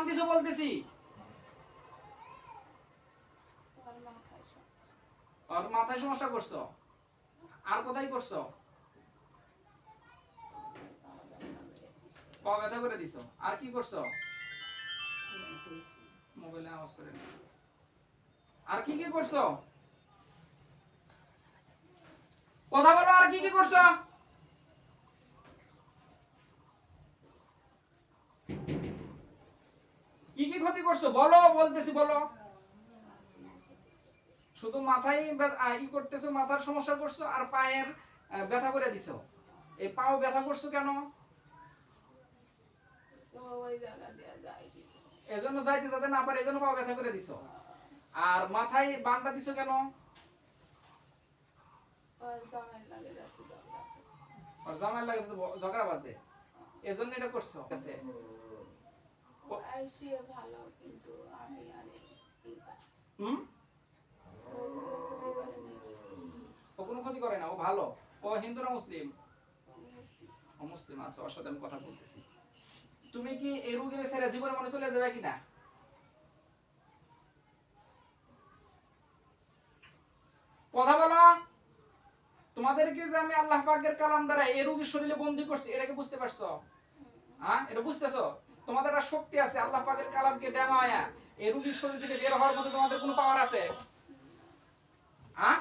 দিছো বলতেছি। আর মাথায় সমস্যা করছো, আর কোথায় করছো? পা ব্যথা করে দিছো, আর কি করছো? মোবাইলে আওয়াজ করে না। আর কি কি করছো? কথা বলো, আর কি কি করছো? কি কি ক্ষতি করছো বলো, বলতেছি বলো। শুধু মাথায় ই করতেছো, মাথার সমস্যা করছো, আর পায়ের ব্যথা করে দিছো। এই পাও ব্যথা করছো কেন? এজন্য যাইতে যাতে না পারে, এজন্য পাও ব্যথা করে দিছো। আর মাথায় বানটা দিছো কেন? আর জামাই লাগে ঝগড়া বাজে, এজন্য এটা করছো। আছে ভালো, কিন্তু আমি আর ও কোনো ক্ষতি করে না, ও ভালো। ও হিন্দু না মুসলিম? ও মুসলিম। আচ্ছা, ওর সাথে আমি কথা বলতেছি। তুমি কি এই রোগীর ছেড়ে জীবনে মনে চলে যাবে কিনা? কথা বলো। তোমাদেরকে যে আমি আল্লাহ পাকের কালাম দ্বারা এই রোগীর শরীরে বন্দী করছি, এটা কি বুঝতে পারছো? হ্যাঁ, এটা বুঝতেছো? তোমাদের একটা শক্তি আছে আল্লাহ পাকের কালামকে ডাঙায়া এই রোগীর শরীর থেকে বের হওয়ার মতো তোমাদের কোনো পাওয়ার আছে? হ্যাঁ?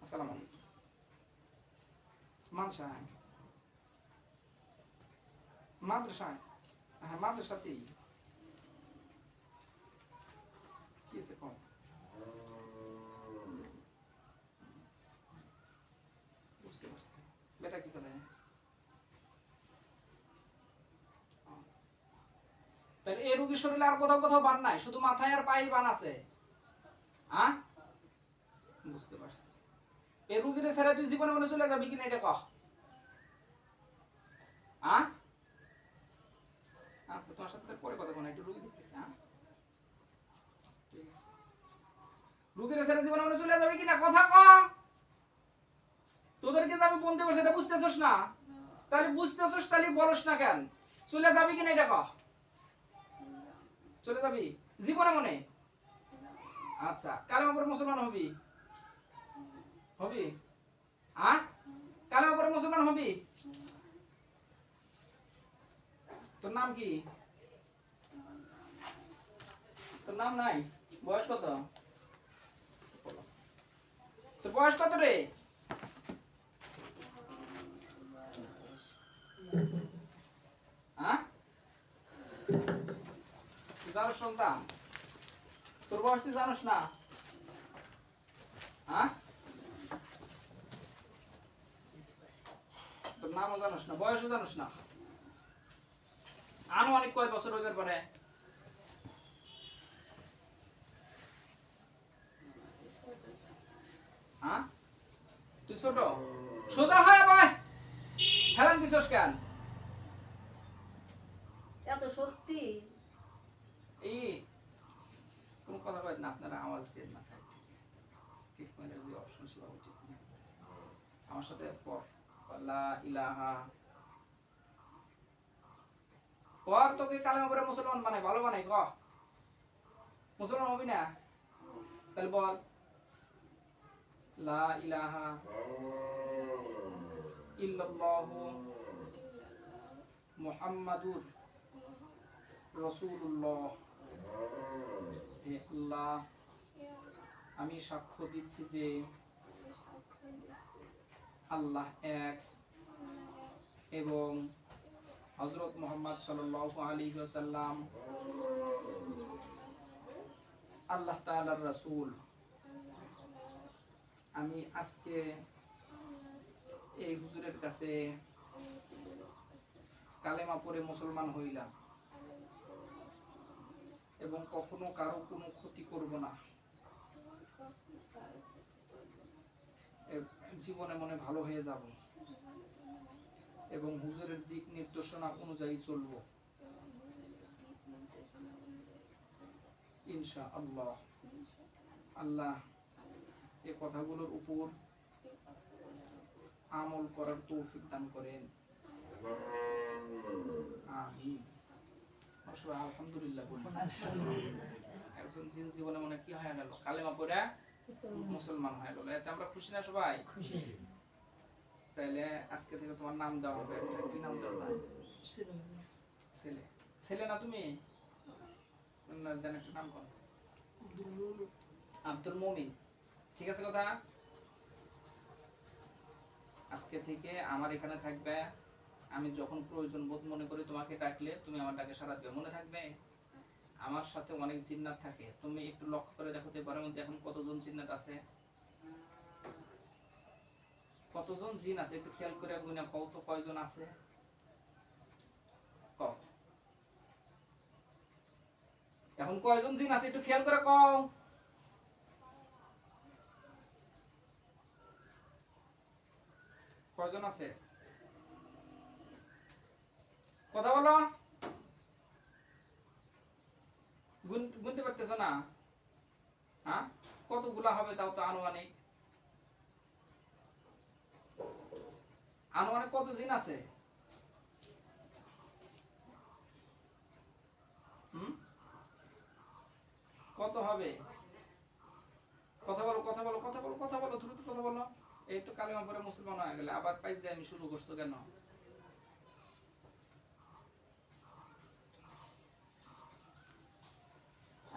আসসালামু আলাইকুম। মাদ্রাসায়, মাদ্রাসায়, হ্যাঁ মাদ্রাসাতেই। কি আছে কম? বুঝতে পারছি। বেটা কি করে? তাহলে এই রোগীর শরীরে আর কোথাও কোথাও বান নাই, শুধু মাথায় আর পায়ে বান আছে। হ্যাঁ, বুঝতে পারছি। এই রোগীর ছেড়ে তুই জীবনে মনে চলে যাবি কিনা এটা কহ। হ্যাঁ, আচ্ছা, তোমার সাথে পরে কথা বলবো, একটু রোগী দেখতেছি। হ্যাঁ, ঠিক আছে। রোগীর ছেড়ে জীবনে মনে চলে যাবি কিনা কথা কহ। তোদেরকে যে আমি বলতে বলছি এটা বুঝতেছস না? তাহলে বুঝতেছস, তাহলে বলস না কেন? চলে যাবি কিনা এটা কহ। চলে যাবি জীবনে মনে? আচ্ছা, কালেমা পড়ে মুসলমান হবি? হবি? হ্যাঁ, কালেমা পড়ে মুসলমান হবি? তোর নাম কি? তোর নাম নাই? বয়স কত? তোর বয়স কত রে? হ্যাঁ, জানোস সন্তান? তোর বয়স তুই জানোস না? হ্যাঁ, তোর নামও জানোস না, বয়সও জানোস না। আনুমানিক কয় বছর হইতে পারে? হ্যাঁ, তুই ছোট। সোজা হয় বয়, হেলান দিছস কেন? এত সত্যি এই কোন কথা কয় না, আপনারা আওয়াজ দেন না সাইড থেকে। ট্রিটমেন্টের যে অপশন সেভাবে ট্রিটমেন্ট করতেছি। আমার সাথে পর লা ইলাহা পর, তোকে কালেমা পড়ে মুসলমান বানাই, ভালো বানাই ক। মুসলমান হবি না? তাহলে বল লা ইলাহা ইল্লাল্লাহু মুহাম্মাদুর রাসূলুল্লাহ। হে আল্লাহ, আমি সাক্ষ্য দিচ্ছি যে আল্লাহ এক এবং হযরত মুহাম্মদ সাল্লাল্লাহু আলাইহি ওয়াসাল্লাম আল্লাহ তাআলার রাসূল। আমি আজকে এই হুজুরের কাছে কালেমা পড়ে মুসলমান হইলাম এবং কখনো কারো কোনো ক্ষতি করব না, জীবনে মনে ভালো হয়ে যাব এবং হুজুরের দিক নির্দেশনা অনুযায়ী চলব ইনশাআল্লাহ। আল্লাহ এই কথাগুলোর উপর আমল করার তৌফিক দান করেন। আমিন। সবাই আলহামদুলিল্লাহ বলি। একজন জিন জীবনে মনে কি হয়ে গেল, কালেমা পড়ে মুসলমান হয়ে গেল, এতে আমরা খুশি না সবাই? তাইলে আজকে থেকে তোমার নাম দেওয়া হবে, কি নাম দেওয়া যায়? ছেলে। ছেলে না তুমি? দেন একটা নাম কর। আব্দুল মুমিন। ঠিক আছে কথা? আজকে থেকে আমার এখানে থাকবে, আমি যখন প্রয়োজন বোধ মনে করি তোমাকে ডাকলে তুমি আমার ডাকে সাড়া দিবে, মনে থাকবে? আমার সাথে অনেক জিন্নাত থাকে, তুমি একটু লক্ষ্য করে দেখো তো ঘরের মধ্যে এখন কতজন জিন্নাত আছে, কতজন জিন আছে একটু খেয়াল করে গুনে কও তো কয়জন আছে, কও এখন কয়জন জিন আছে একটু খেয়াল করে কও। কয়জন আছে কথা বলো, গুনতে পারতেছো না? হ্যাঁ কতগুলা হবে তাও তো আনুমানিক, আনুমানিক কত জিন আছে? কত হবে? কথা বলো কথা বলো কথা বলো কথা বলো, দ্রুত কথা বলো। এই তো কালেমা পড়ে মুসলমান হয়ে গেলে আবার পাইছে আমি শুরু করছো কেন?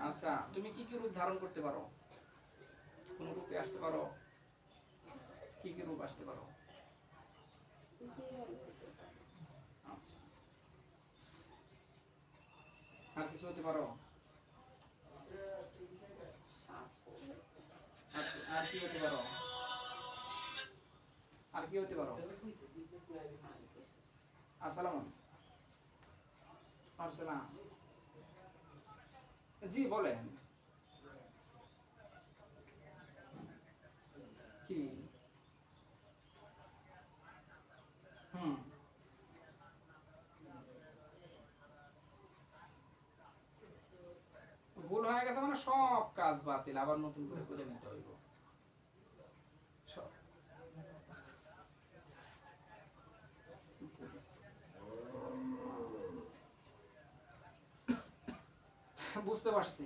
আচ্ছা তুমি কি কি রূপ ধারণ করতে পারো? কোন রূপে আসতে পারো? কি কি রূপ আসতে পারো? আচ্ছা আর কিছু হতে পারো? আর কি হতে পারো? আর কি হতে পারো? আসসালামু আলাইকুম। জি বলেন কি? ভুল হয়ে গেছে মানে সব কাজ বাতিল, আবার নতুন করে করে নিতে হইব সব। বুঝতে পারছি।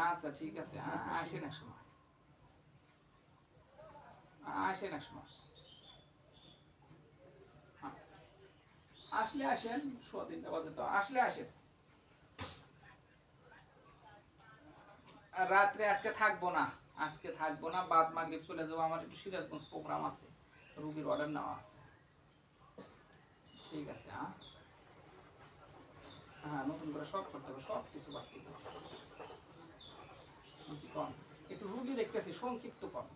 আচ্ছা ঠিক আছে, আসেন এক সময়, আসেন এক সময়, আসলে আসেন, 3:30 বাজে তো, আসলে আসেন। রাত্রে আজকে থাকবো না, আজকে থাকবো না, বাদ মাগরিব চলে যাবো, আমার একটু সিরাজগঞ্জ প্রোগ্রাম আছে, রুগীর অর্ডার নেওয়া আছে। ঠিক আছে। হ্যাঁ নতুন করে সব করতে হবে, সব কিছু বাড়তি কম, একটু রুগী দেখতেছি সংক্ষিপ্ত কম।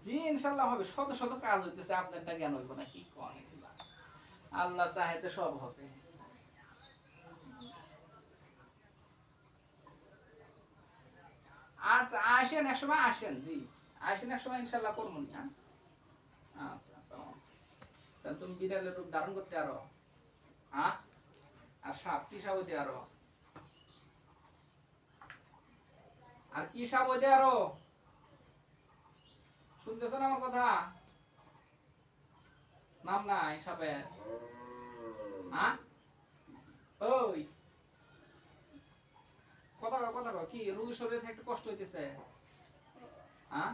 জি ইনশাল্লাহ হবে, শত শত কাজ হইতেছে, আপনারটা জ্ঞান হইব না কি কোন, আল্লাহ চাইতে সব হবে। আচ্ছা আসেন এক সময়, আসেন জি আসেন এক সময়, ইনশাল্লাহ করবো নি। আচ্ছা আসসালাম। তাহলে তুমি বিড়ালের রূপ ধারণ করতে আরো, হ্যাঁ আর সাপ কি সাপ হইতে আরো, আর কি সাপ হইতে আরো, শুনতেছো না আমার কথা? নাম নাই সাপের? হ্যাঁ ওই কথা কথা কি রোগীর শরীরে থাকতে কষ্ট হইতেছে? হ্যাঁ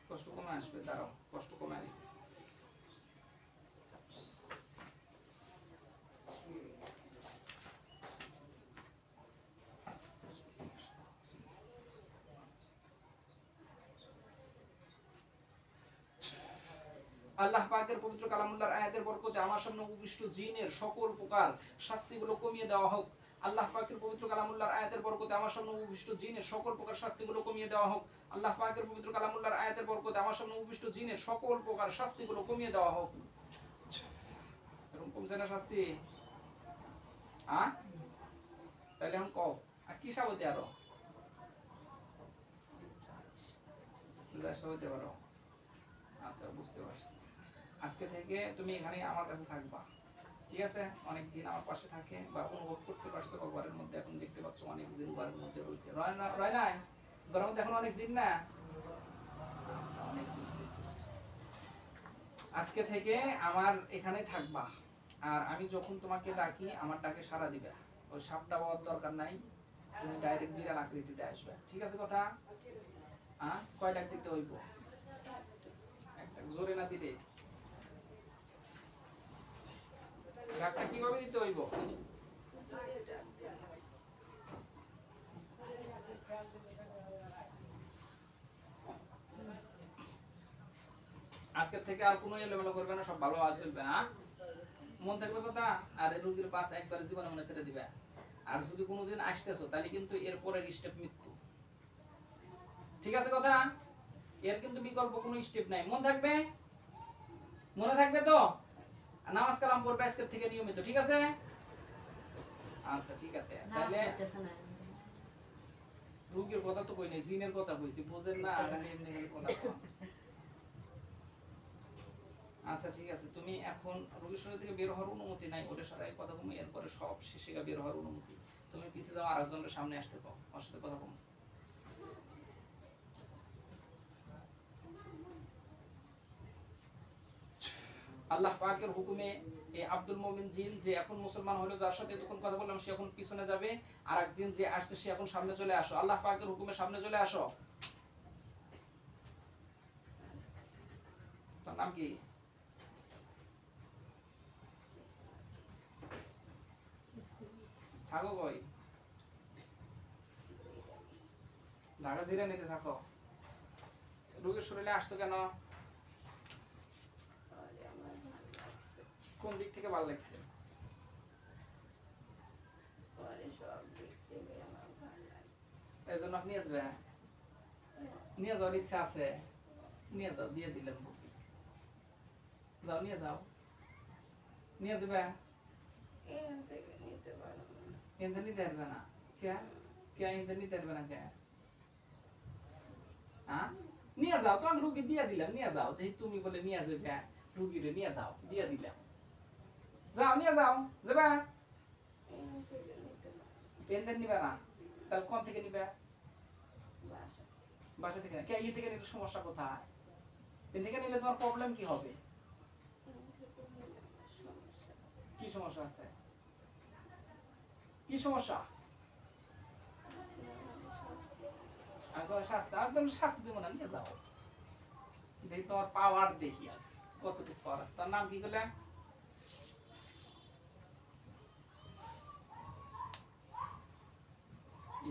কষ্ট কমে আসবে, দাঁড়াও কষ্ট কমে দিতেছে। আল্লাহ পাকের পবিত্র কালামুল্লাহর আয়াতের বরকতে আমার সামনে উপবিষ্ট জিনের সকল প্রকার শাস্তিগুলো কমিয়ে দেওয়া হোক। আল্লাহ পাকের পবিত্র কালামুল্লাহর আয়াতের বরকতে আমার সামনে উপবিষ্ট জিনের সকল প্রকার শাস্তিগুলো কমিয়ে দেওয়া হোক। আল্লাহ পাকের পবিত্র কালামুল্লাহর আয়াতের বরকতে আমার সামনে উপবিষ্ট জিনের সকল প্রকার শাস্তিগুলো কমিয়ে দেওয়া হোক। এরকম কমছে না শাস্তি? তাহলে এখন কও আর কি সাপ হইতে আরো, হইতে পারো? আচ্ছা বুঝতে পারছি। আজকে থেকে তুমি এখানে আমার কাছে থাকবা, ঠিক আছে? অনেক জিন আমার পাশে থাকে, বা অনুভব করতে পারছো ঘরের মধ্যে, এখন দেখতে পাচ্ছ অনেক জিন ঘরের মধ্যে রয়েছে, রয় নাই ঘরের মধ্যে এখন অনেক জিন না? আচ্ছা অনেক জিন দেখতে পাচ্ছ। আজকে থেকে আমার এখানে থাকবা, আর আমি যখন তোমাকে ডাকি আমার ডাকে সাড়া দিবে। ওই সাপটা হওয়ার দরকার নাই, তুমি ডাইরেক্ট বিড়াল আকৃতিতে আসবে, ঠিক আছে কথা? কয় ডাক দিতে হইব? একটা জোরে না দিলে ডাকটা কিভাবে দিতে হইব? আজকে থেকে আর কোনো এলোমেলো করবে না, সব ভালো চলবে। মন থাকবে কথা। আর রোগীর পাশ একবার জীবনে মনে ছেড়ে দিবে। আর যদি কোনোদিন আসতেছো তাহলে কিন্তু এর পরের স্টেপ মৃত্যু, ঠিক আছে কথা? এর কিন্তু বিকল্প কোনো স্টেপ নাই, মন থাকবে? মনে থাকবে তো? নামাজ কালাম পড়বে আজকে থেকে নিয়মিত, ঠিক আছে? আচ্ছা ঠিক আছে। তাহলে রোগীর কথা তো কই নাই, জিনের কথা কইছি, বুঝেন না? খালি এমনি খালি কথা কন। আচ্ছা ঠিক আছে, তুমি এখন রোগীর শরীর থেকে বের হওয়ার অনুমতি নাই, ওটার সাথে কথা কম, এরপরে সব শেষে বের হওয়ার অনুমতি। তুমি পিছিয়ে যাও, আরেকজনের সামনে আসতে পাও, ওর সাথে কথা কম। আল্লাহ পাকের হুকুমে এই আব্দুল মুমিন জিন যে এখন মুসলমান হলো, যার সাথে তখন কথা বললাম, সে এখন পিছনে যাবে, আর এক জিন যে আসছে সে এখন সামনে চলে আসো। আল্লাহ পাকের হুকুমে সামনে চলে আসো। তার নাম কি? থাকো কই? ঢাকা জিরা নিতে থাকো। রোগীর শরীরে আসছো কেন? কোন দিক থেকে ভালো লাগছে? এর জন্য নিয়ে আসবে? নিয়ে যাওয়ার ইচ্ছা আছে? নিয়ে যাও, দিয়ে দিলাম বুকি। যাও নিয়ে যাও, নিয়ে যাবে। নিতে পারবে না কে? কে নিতে পারবে না কে? নিয়ে যাও, তোমাকে রুগী দিয়ে দিলাম, নিয়ে যাও। দেখি তুমি বলে নিয়ে যাবে, রুগীরে নিয়ে যাও, দিয়ে দিলাম। যাও নিয়ে যাও, যাবে। পেনদের নিবে না? তাহলে কোন থেকে নিবে? বাসা থেকে। কে ইয়ে থেকে নিলে সমস্যা কোথায়? পেন থেকে নিলে তোমার প্রবলেম কি হবে? কি সমস্যা আছে? কি সমস্যা? শাস্তি, একদম শাস্তি দেবো না, নিয়ে যাও। দেখি তোমার পাওয়ার, দেখি আর কতটুকু পাওয়ার আছে। তার নাম কি করলে?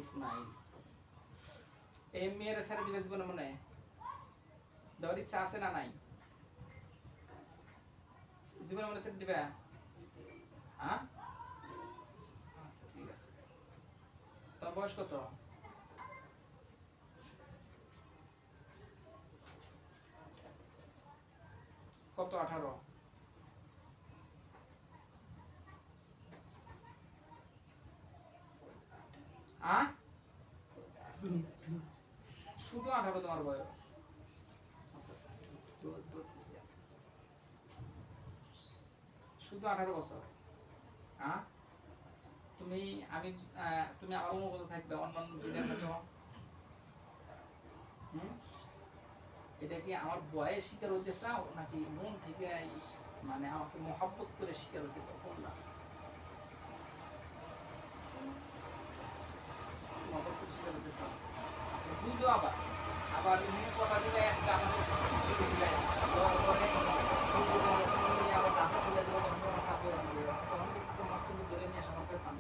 ইসমাইল। এই মেয়ের ছেড়ে দিবে জীবনে মনে দেওয়ার ইচ্ছা আছে না নাই? জীবনে মনে ছেড়ে দিবে? আচ্ছা ঠিক আছে। তোমার বয়স কত? কত? 18? শুধু 18 তোমার বয়স? শুধু 18 বছর? তুমি তুমি আমার অনুগত থাকবে অন্যান্য জিনের মতো? এটা কি আমার ভয়ে শিকার হইতে চাও, নাকি মন থেকে মানে আমাকে মহব্বত করে শিকার হইতে চাও? কোনটা? মহব্বত করে শিকার হইতে চাও? বুঝো আবার আবার এমনি কথা দিলে একটা আমাদের দিলে আবার ডাকা চলে দেবো, তখন তোমার কাছে আসবে, তখন কিন্তু তোমার কিন্তু ধরে নিয়ে আসা আমার পেতাম।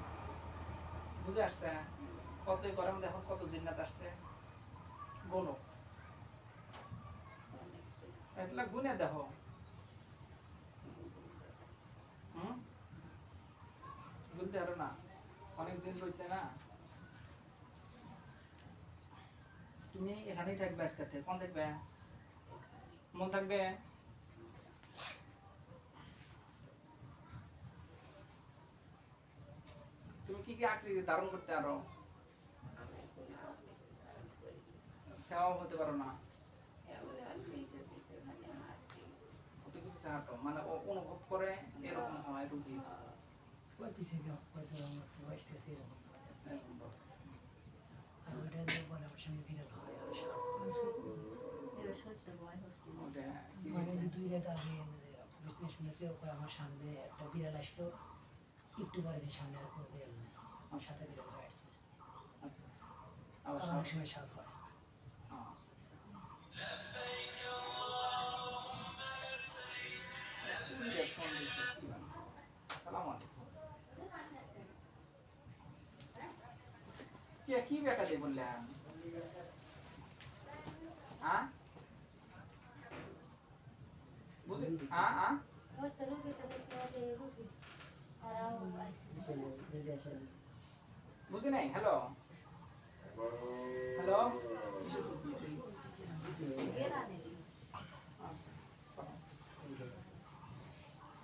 বুঝে আসছে? কতই করে আমাদের এখন কত জিন্নাত আসছে, গোনো এগুলা গুনে দেখো। বুঝতে পারো না? অনেক জিন রয়েছে না। তুমি এখানেই থাকবে আজকে থেকে। কোন থাকবে? মন থাকবে? তুমি কি কি আকৃতি ধারণ করতে পারো? সেও হতে পারো না? পিছে পিছে হাঁটো, মানে ও অনুভব করে এরকম হয় রুগী। পিছিয়ে হয়তো আমার বয়সটা এরকম আর ওইটা যে বলে আমার সামনে বিড়াল হয় আর সাপ মানে যে 2 রাত আগে অফিস থেকে শুনেছি ওকে আমার সামনে একটা বিড়াল আসলো, একটু পরে দিয়ে সামনে আর কোনো বিড়াল নেই, আমার সাথে বিড়াল হয়ে আসছে। আচ্ছা আবার আর অনেক সময় সাপ হয়। রেসপন্স দিচ্ছে আসসালামু আলাইকুম কি ব্যাখ্যা দিয়ে বললেন হ্যাঁ বুঝি হ্যাঁ বুঝি নাই হ্যালো হ্যালো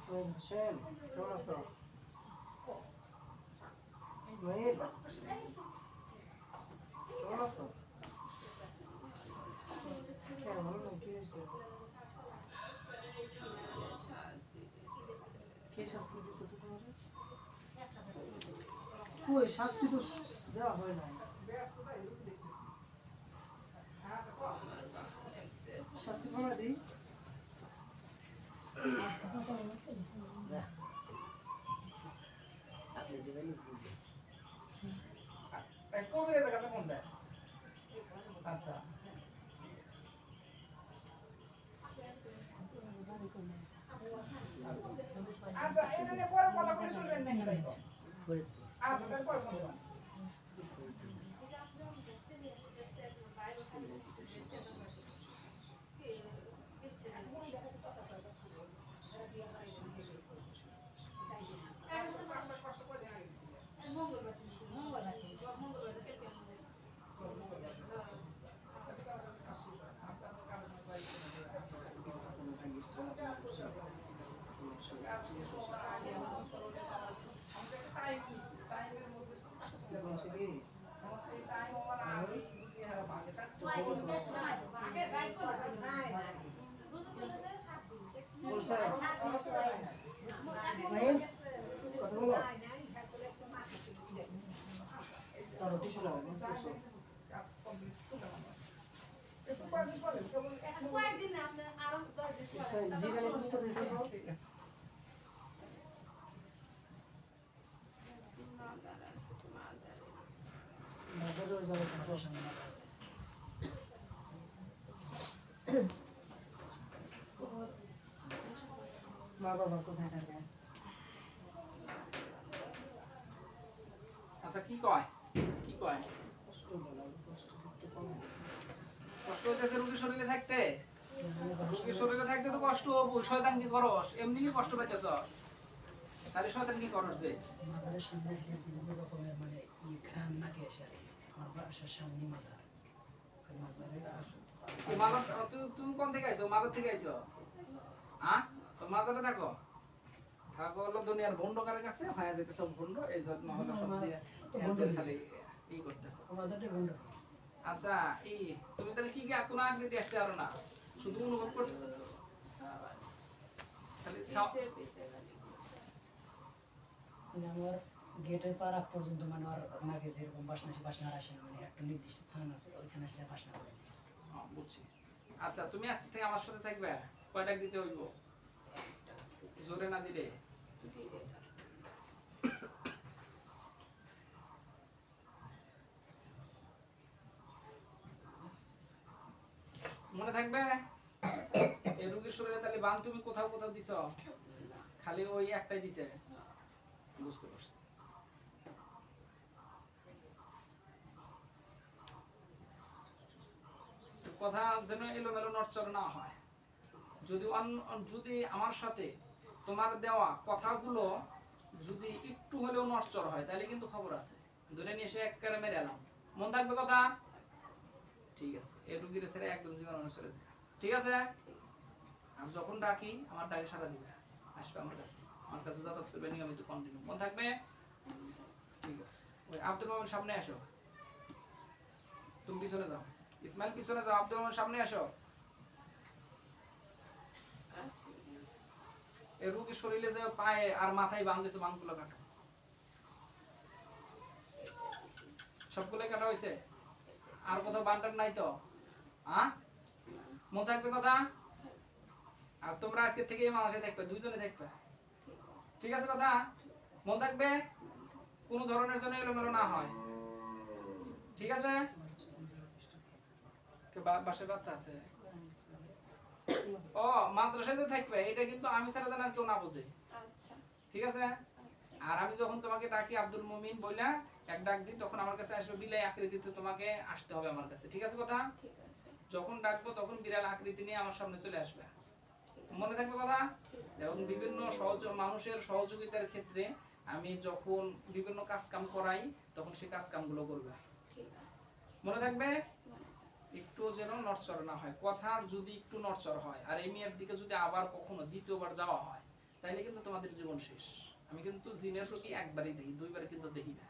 হোসেন কেমন আছো ইসমাইল কেমন আছো কেন ভালো না কি হয়েছে কে শাস্তি দিতেছে তোমার কই শাস্তি তো দেওয়া হয় না শাস্তি কমা দিই কবিরাজের কাছে ফোন দেয় আচ্ছা আচ্ছা এটা নিয়ে পরে কথা বলে শুনবেন না আচ্ছা তারপরে ফোন দেবেন মা বাবা কোথায় থাকবেন আচ্ছা কি কয় কষ্ট হইতেছে রোগীর শরীরে থাকতে তো কষ্ট হবো শয়তান কি করস এমনি কি কষ্ট পাইতেছ তাহলে শয়তান কি করস যে মাজারের সামনে বিভিন্ন রকমের মানে ঘ্রাণ নাকে এসে আর কি, আমার বাসার সামনে মাজার, ওই মাজারে তুমি কোন থেকে আইছো মাজার থেকে আইছো হ্যাঁ তো মাজারে থাকো হলো দুনিয়ার ভন্ডকারের কাছে হয়ে যেতে সব ভন্ড এই জন্য হলো সবজি খালি ই করতেছে মাজারটা বন্ধ। আচ্ছা এই তুমি তাহলে কি কোনো আকৃতি আসতে পারো না শুধু অনুভব করতে খালি মানে আমার গেটের পার আগ পর্যন্ত মানে আর নাকে যেরকম বাসনা আসে না, মানে একটা নির্দিষ্ট স্থান আছে ওইখানে আসলে বাসনা করে। বুঝছি আচ্ছা তুমি আজকে থেকে আমার সাথে থাকবে কয়টা দিতে হইব জোরে না দিলে মনে থাকবে এই রোগীর শরীরে তাহলে বান তুমি কোথাও দিছ খালি ওই একটাই দিছে বুঝতে পারছি কথা যেন এলোমেলো নড়চড় না হয় যদি আমার সাথে তোমার দেওয়া কথাগুলো যদি একটু হলেও নড়চড় হয় তাহলে কিন্তু খবর আছে ধরে নিয়ে এসে এক কারে মেরে এলাম মন থাকবে কথা ঠিক আছে এই রুগীর ছেড়ে একদম জীবন অনুসারে ঠিক আছে আর যখন ডাকি আমার ডাকে সারা দিবে আসবে আমার কাছে যাতায়াত করবে নিয়মিত কন্টিনিউ মন থাকবে ঠিক আছে ওই আব্দুল রহমান সামনে আসো তুমি পিছনে যাও ইসমাইল পিছনে যাও আব্দুল রহমান সামনে আসো এই রোগীর শরীরে যে পায়ে আর মাথায় বান দিয়েছে বানগুলো কাটো সবগুলো কাটা হয়েছে আর কোথাও বানটার নাই তো হ্যাঁ মন থাকবে কথা আর তোমরা আজকে থেকে এই মানুষে থাকবে, দুইজনে থাকবে, ঠিক আছে ঠিক আছে কথা? মন থাকবে, কোনো ধরনের জন্য এলোমেলো না হয়, ঠিক আছে? বাসায় বাচ্চা আছে? ও মাদ্রাসায় থাকবে, এটা কিন্তু আমি ছাড়া জানা কেউ না বুঝে, আচ্ছা ঠিক আছে? আচ্ছা আর আমি যখন তোমাকে ডাকি আব্দুল মুমিন বইলা এক ডাক দিই, তখন আমার কাছে আসবে বিলাই আকৃতিতে, তোমাকে আসতে হবে আমার কাছে, ঠিক আছে কথা? ঠিক আছে যখন ডাকবো তখন বিড়াল আকৃতি নিয়ে আমার সামনে চলে আসবে, ঠিক মনে থাকবে কথা? ঠিক আছে এবং বিভিন্ন মানুষের সহযোগিতার ক্ষেত্রে আমি যখন বিভিন্ন কাজ কাম করাই, তখন সেই কাজ কামগুলো করবে, ঠিক আছে মনে থাকবে? মনে একটু যেন নড়চড় না হয়, কথার যদি একটু নড়চড় হয় আর এই মেয়ের দিকে যদি আবার কখনো দ্বিতীয়বার যাওয়া হয়, তাহলে কিন্তু তোমাদের জীবন শেষ। আমি কিন্তু জিনের রোগী একবারই দেখি, দুইবার কিন্তু দেখি না।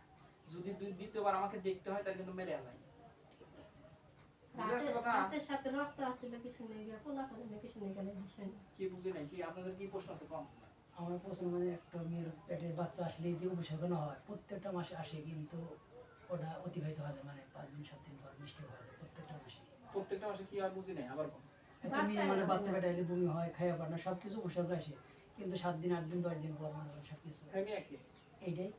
যদি দ্বিতীয়বার আমাকে দেখতে হয় তাহলে কিন্তু মেরে আলাই, ঠিক আছে বুঝে আসছে কথা? রাতের সাথে রক্ত আসছিল পিছনে গিয়ে পোলা করে পিছনে গেলে বিষয় না। কি বুঝি নাই, কি আপনাদের কি প্রশ্ন আছে কম? আমার প্রশ্ন মানে একটা মেয়ের পেটে বাচ্চা আসলে যে উপসর্গ না হয় প্রত্যেকটা মাসে আসে, কিন্তু ওটা অতিবাহিত হয় মানে 5 দিন 7 দিন পর মিষ্টি হয়ে যায় প্রত্যেকটা মাসে। প্রত্যেকটা মাসে কি হয় বুঝি নাই, আবার কম? একটা মেয়ে মানে বাচ্চা পেটে এলে বমি হয়, খাইয়া পারে না, সবকিছু উপসর্গ আসে, কিন্তু 7 দিন 8 দিন 10 দিন পর মনে হয় সবকিছু। আমি একই এইটাই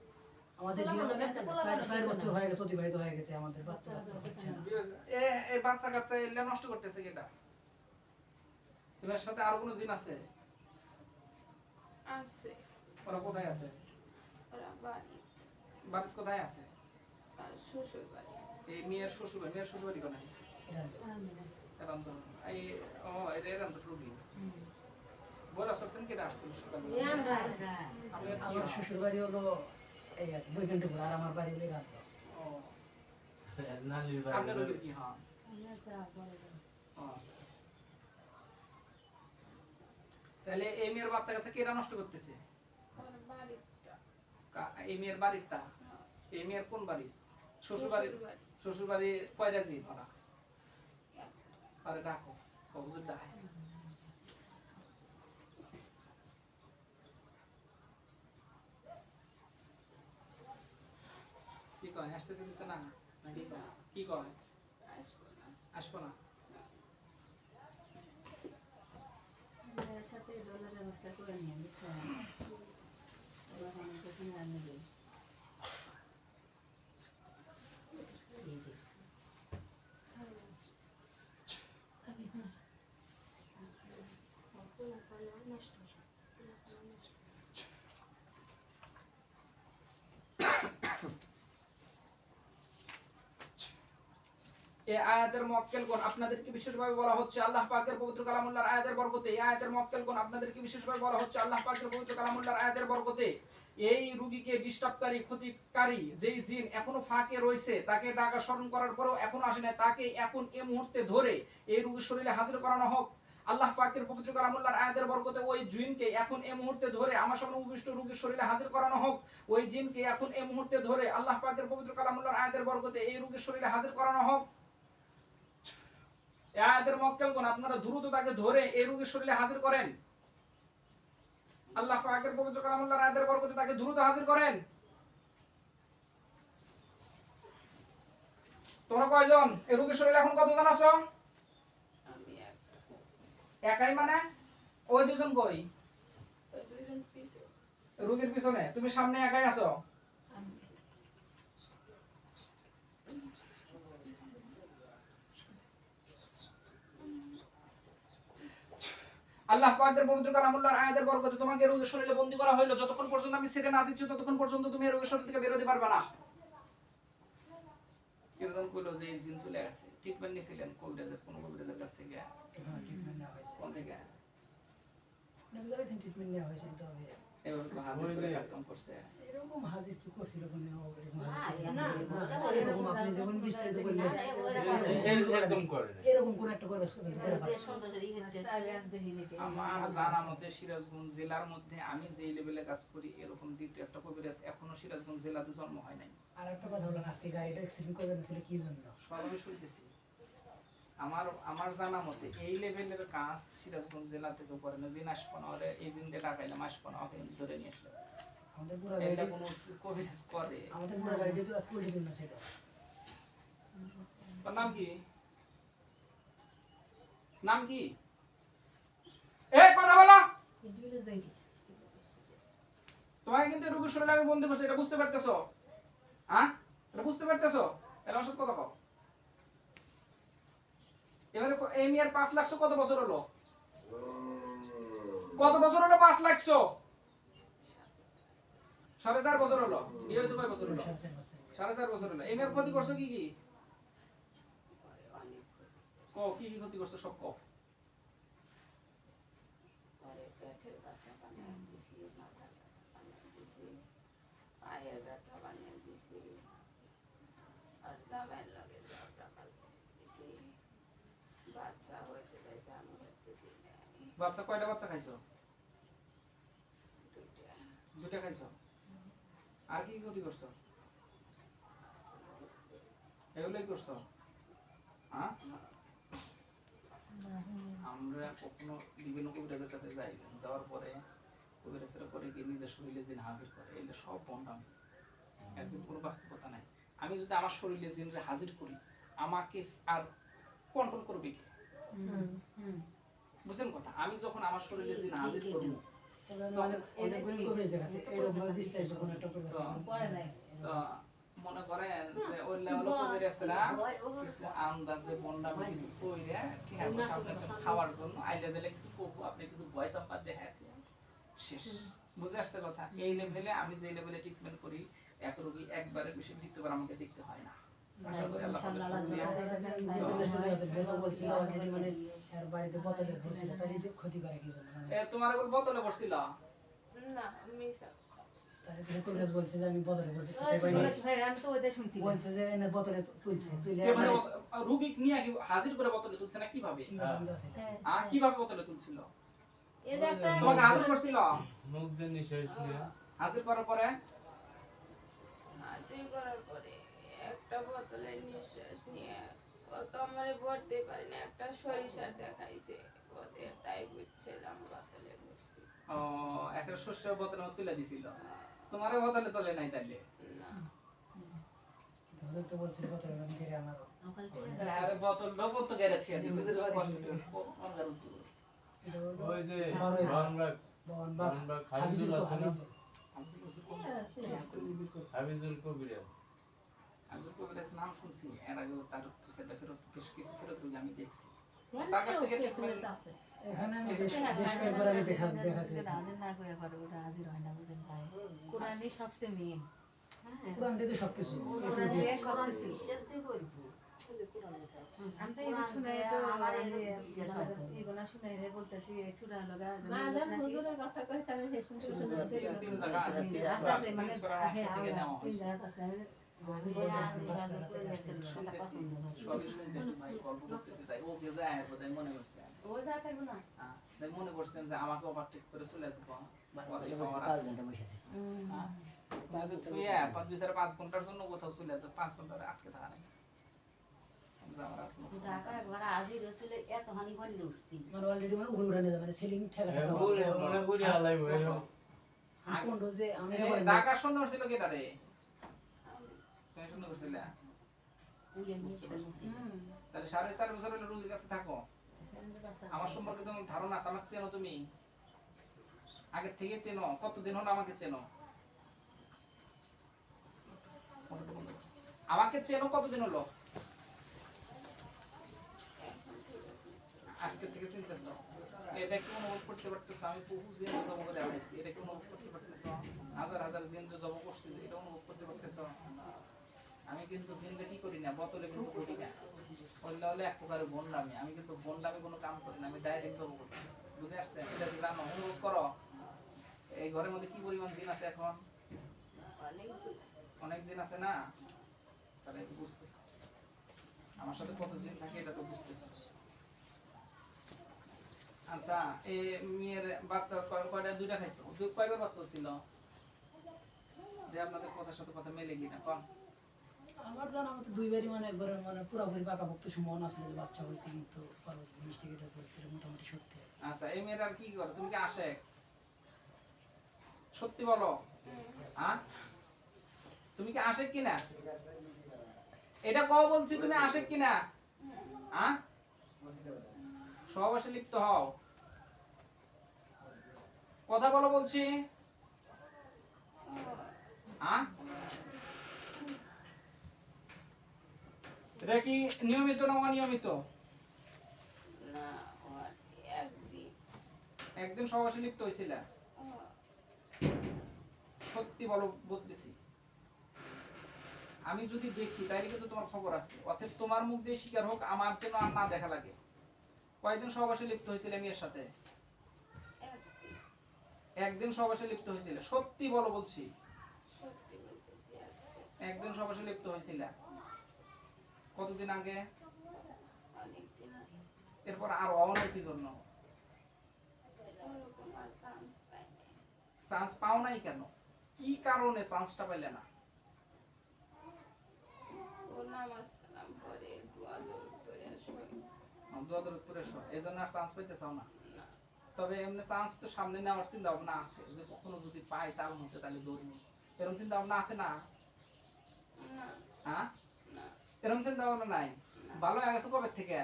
আমাদের পোলা বিয়ে মানে একটা পোলা 4 বছর হয়ে গেছে, অতিবাহিত হয়ে গেছে, আমাদের বাচ্চা হচ্ছে না। এই বাচ্চা কাচ্চা এলে নষ্ট করতেছে কেটা? তোমার সাথে আর কোনো জিন আছে? আছে ওরা কোথায় আছে? ওরা বাড়ি বাড়ি কোথায় আছে? আর শ্বশুর বাড়ি এই মেয়ের শ্বশুর বাড়ি, মেয়ের শ্বশুর বাড়ি কোথায়? এরান্ত এই ও এরান্ত রুগী বড় সপ্তাহ কেটে আসছিল সকালে। এই আমরা আমার শ্বশুর বাড়ি হলো এই আর কি বৈকুণ্ঠপুর, আর আমার বাড়ি হলো রাত। ও নালির আপনার বাড়ি রোগীর কি হয়? আমরা যা বলে ও, তাহলে এই মেয়ের বাচ্চা কাচ্চা কেটা নষ্ট করতেছে? ওর বাড়িটা এই মেয়ের বাড়িটা? এই মেয়ের কোন বাড়ি? শ্বশুর বাড়ি? শ্বশুর বাড়ি শ্বশুর বাড়ি কয়টা জি ওরা? একটা। আরে ডাকো, হুজুর ডাকে। কি কয় আসতেছে দিছে না নাকি কয়? কি কয় আসবো না আসবো না? আমাদের সাথে ডলার ব্যবস্থা করে নিয়ে বুঝছেন ওরা অনেক কিছু জানে যে এই আয়াতের মুআক্কেল কোন আপনাদেরকে বিশেষভাবে বলা হচ্ছে আল্লাহ পাকের পবিত্র কালামুল্লাহর আয়াতের বরকতে। এই আয়াতের মুআক্কেল কোন আপনাদেরকে বিশেষভাবে বলা হচ্ছে আল্লাহ পাকের পবিত্র কালামুল্লাহর আয়াতের বরকতে। এই রোগীকে ডিস্টার্বকারী ক্ষতিকারী যেই জিন এখনো ফাঁকে রয়েছে, তাকে ডাকা স্মরণ করার পরেও এখনো আসে না, তাকে এখন এই মুহূর্তে ধরে এই রোগীর শরীরে হাজির করানো হোক। আল্লাহ পাকের পবিত্র কালামুল্লাহর আয়াতের বরকতে ওই জিনকে এখন এই মুহূর্তে ধরে আমার সামনে উপবিষ্ট রোগীর শরীরে হাজির করানো হোক। ওই জিনকে এখন এই মুহূর্তে ধরে আল্লাহ পাকের পবিত্র কালামুল্লাহর আয়াতের বরকতে এই রোগীর শরীরে হাজির করানো হোক। এই আয়াতের মুআক্কেল কোন আপনারা দ্রুত তাকে ধরে এই রোগীর শরীরে হাজির করেন। আল্লাহ পাকের পবিত্র কালামুল্লাহর আয়াতের বরকতে তাকে দ্রুত হাজির করেন। তোমরা কয়জন এই রোগীর শরীরে এখন কতজন আছো? আমি একটা একাই মানে? ওই দুজন কই? ওই দুজন পিছু রোগীর পিছনে, তুমি সামনে একাই আছো? আল্লাহ পাকের পবিত্র কালামুল্লাহর আয়াতের বরকতে তোমাকে রোগীর শরীরে বন্দী করা হলো। যতক্ষণ পর্যন্ত আমি ছেড়ে না দিচ্ছি ততক্ষণ পর্যন্ত তুমি এই রোগীর শরীর থেকে বের হতে পারবে না। কিরকম কইলো যে জিন চলে আসে, ট্রিটমেন্ট নিছিলেন কবিরাজের, কোন কবিরাজের কাছ থেকে? হ্যাঁ, ট্রিটমেন্ট নেওয়া হয়েছে, কোন থেকে? অনেক জায়গায় ট্রিটমেন্ট নেওয়া হয়েছে, তবে এভাবে তো হাজির করে কাজ কাম করছে। এরকম হাজির কি করছিল কোনদিন? এরকম না, হাজির না, এরকম আপনি যেমন বিস্তারিত বললেন এরকম করে না। এরকম কোন একটা করবে কিন্তু করে পারে। আমার জানা মতে সিরাজগঞ্জ জেলার মধ্যে আমি যে লেভেলে কাজ করি এরকম দ্বিতীয় একটা কবিরাজ এখনো সিরাজগঞ্জ জেলাতে জন্ম হয় নাই। আর একটা কথা হলো, আজকে গাড়িটা অ্যাক্সিডেন্ট করে ছিল কি জন্য? সবাই শুনতেছি। আমার জানা মতে এই লেভেলের কাজ সিরাজগঞ্জ জেলা থেকে করে না। জিন আসবো না, ওরে এই জিন দিয়ে ডাকাইলাম, আসবো না, ওকে ধরে নিয়ে আসলো। আমাদের পুরো এটা গাড়ি, কোনো কবিরাজ করে? আমাদের পুরো গাড়িটা তো আজকে উল্টে দিন না সেটা। তোর নাম কি? নাম কি? এই কথা তোমাকে কিন্তু এই রোগীর শরীরে আমি বন্দি করছি, এটা বুঝতে পারতেছো? হ্যাঁ, এটা বুঝতে পারতেছো? তাহলে আমার সাথে কথা কও। এবারে এই মেয়ের 5 লাখ কত বছর হলো? কত বছর হলো 5 লাখ? 4.5 বছর হলো। বিয়ে হয়েছে কয় বছর হলো? 4.5 বছর হলো। এই মেয়ের ক্ষতি করছো কি কি? পরে অনেক কও কি কি ক্ষতি করছো সব কও। পরে পেটের ব্যথা বানিয়ে দিছি, মাথার ব্যথা বানিয়ে দিছি, পায়ের ব্যথা বানিয়ে দিছি, আর জামাইয়ের লগে ঝগড়া দিছি। বাচ্চা হইতে যাইছে, আমি হইতে দিই নাই। বাচ্চা কয়টা বাচ্চা খাইছো? দুইটা। দুটা খাইছো। আর কি কি ক্ষতি করছো? এগুলোই করছো? হ্যাঁ, আমরা কখনো বিভিন্ন কবিরাজের কাছে যাই, যাওয়ার পরে কবিরাজের পরে গিয়ে নিজের শরীরে জিন হাজির করে, এগুলো সব বন্ডামি, একদম কোনো বাস্তবতা নাই। আমি যদি আমার শরীরে জিনরে হাজির করি, আমাকে আর কন্ট্রোল করবে কি? বুঝলেন কথা? আমি যখন আমার শরীরে জিন হাজির করবো, অনেকগুলো কবিরাজ দেখাচ্ছে, এরকম বিস্তারিত কোনো একটা কবিরাজ পরে নাই। তো মনে করেন যে ওই লেভেল কবিরাজরা কিছু আন্দাজে বন্ডামি কিছু কইরা ঠিক আছে আপনাকে খাওয়ার জন্য আইলে গেলে কিছু কবু, আপনি কিছু ভয়েস আম্পার দেখা শেষ। বুঝে আসছে কথা? এই লেভেলে আমি যে লেভেলে ট্রিটমেন্ট করি, এক রোগী একবারের বেশি দ্বিতীয়বার আমাকে দেখতে হয় না। আশা করি আল্লাহ মানে এর বাড়িতে বোতলে ভরছিল, তাই যদি ক্ষতি করে কি জন্য তোমার একবার বোতলে পড়ছিল? না, মিশা তাহলে তুমি কবিরাজ বলছে যে আমি বোতলে ভরছি, আমি তো ওইটাই শুনছি। বলছে যে এনে বোতলে তুলছে, তুলে কে মানে রোগী নিয়ে কি হাজির করে বোতলে তুলছে না কিভাবে? কিভাবে বোতলে তুলছিল? এই যে একটা তোমাকে হাজির করছিল? মুখ দিয়ে নিঃশ্বাস নিয়ে হাজির করার পরে হাজির করার পরে একটা বোতলে নিঃশ্বাস নিয়ে ও তো আমারে ভরতে পারি না, একটা সরিষা দেখাইছে ওদের, তাই বুঝছিলাম বোতলে ভরছি। একটা শস্যের বোতলে তুলে দিছিল, তোমার বোতলে তোলে নাই তাইলে? না, হুজুর তো বলছিল বোতলে আমি ঘিরে আনারও আরে বোতল লোক তো গেরে ছিয়া দিছে, কষ্ট করে অনগার উত্তর। এটা হলো ওই যে বারোই বাংলা বন বাংলা হাবিজুল হাবিজুল আছে না? হাবিজুল হাবিজুল কবিরাজ। আমি তো কবিরাজ নাম শুনছি, এর আগে তার সেটা ফেরত কিছু ফেরত রোগী আমি দেখছি। তার কাছ থেকে ট্রিটমেন্ট এখানে আমি বেশ কয়েকবার আমি দেখাচ্ছি হাজির না করে পারে ওটা হাজির হয় না, বুঝেন ভাই। কোরআনই সবচেয়ে মেন। কোরআন দিয়ে তো সবকিছু কোরআন দিয়ে সবকিছু। আমি তো এটা শুনে তো এগুলা শুনে রে বলতেছি এই সূরা লগা না জান হুজুরের কথা কইছে, আমি সেই শুনতে তিন জায়গা আছে, মানে তিন করার অংশ থেকে নেওয়া তিন হয়েছে। জায়গা আছে। সবই শুনতেছি ভাই, গল্প করতেছি, তাই ওকে যায় বোধহয় মনে করছে। ও যা পারবো না। তাই মনে করছেন যে আমাকে ওভারটেক করে চলে আসবো, পরে পাওয়ার আছে। হ্যাঁ, কিন্তু তুই 5 ঘন্টার জন্য কোথাও চলে যেত, 5 ঘন্টা আটকে থাকা নাই। আমার আর কোনো মানে অলরেডি মানে উড়ে উড়ে নিয়ে যাবে, মানে সিলিং ঠেকা ঠেকা ওরে মনে করি হালাইবো এরকম। আমি কোন যে আমি এই বলি ঢাকা শূন্য হচ্ছিল কেটা রে? তুমি শূন্য করছিলে? তাহলে 4.5 বছর হলে রোগীর কাছে থাকো। আমার সম্পর্কে তোমার ধারণা আছে, আমাকে চেনো তুমি? আগের থেকে চেনো? কতদিন হলো আমাকে চেনো? আমাকে চেনো কতদিন হলো? আজকে থেকে চিনতেছো? এটা কি অনুভব করতে পারতেছো? আমি বহু জিন জব করে দেখাইছি, এটা কি অনুভব করতে পারতেছো? হাজার হাজার জিন জব করছি, এটা অনুভব করতে পারতেছো? আমি কিন্তু জিনটা কি করি না, বোতলে কিন্তু করি না, বললে হলে এক প্রকারের বন্ডামি। আমি কিন্তু বন্ডামি কোনো কাম করি না, আমি ডাইরেক্ট জব করি। বুঝে আসছে? এটা কি জানো? অনুভব করো এই ঘরের মধ্যে কি পরিমাণ জিন আছে এখন? অনেক জিন আছে না? তাহলে বুঝতেছো আমার সাথে কত জিন থাকে, এটা তো বুঝতেছো। আচ্ছা, এই মেয়ের বাচ্চা কয়টা? 2টা খাইছো? কয়বার বাচ্চা ছিল? যে আপনাদের কথার সাথে কথা মেলে কিনা কোন? আমার জানা মতো দুইবারই মানে একবার মানে পুরোপুরি পাকাপোক্ত সম্ভাবনা আছে যে বাচ্চা হয়েছে, কিন্তু পরবর্তী মিস্টেক এটা করছিল মোটামুটি সত্যি। আচ্ছা, এই মেয়ের আর কি করে? তুমি কি আসে? সত্যি বলো, হ্যাঁ? তুমি কি আসে কিনা? এটা কও বলছি, তুমি আসে কিনা? হ্যাঁ, সহবাসে লিপ্ত হও, কথা বলো বলছি। হ্যাঁ এটা কি নিয়মিত না অনিয়মিত? না ওর একদিন একদিন সহবাসে লিপ্ত হয়েছিল? সত্যি বলো, বলতেছি আমি যদি দেখি তাইলে কিন্তু তোমার খবর আছে। অতএব তোমার মুখ দিয়ে স্বীকার হোক, আমার যেন আর না দেখা লাগে। কয়দিন সহবাসে লিপ্ত হয়েছিল মেয়ের সাথে? একদিন একদিন সহবাসে লিপ্ত হয়েছিল? সত্যি বলো বলছি। সত্যি বলতেছি একদিন একদিন সহবাসে লিপ্ত হয়েছিল? কতদিন আগে? অনেকদিন আগে এরপর আর হওয়া নাই কি জন্য? ওরকম আর চান্স পাইনি চান্স পাও নাই কেন? কি কারণে চান্সটা পাইলে না? ও নামাজ কালাম করে দোয়া দরুদ করে শোয় দোয়া দরুদ করে এসো, এই জন্য আর চান্স পাইতে চাও না? না তবে এমনি চান্স তো সামনে নেওয়ার চিন্তা ভাবনা আছে, যে কখনো যদি পাই তার মধ্যে তাহলে ধরবো, এরকম চিন্তা ভাবনা আছে না? না হ্যাঁ, না এরকম চিন্তা ভাবনা নাই? ভালো হয়ে গেছে কবে থেকে?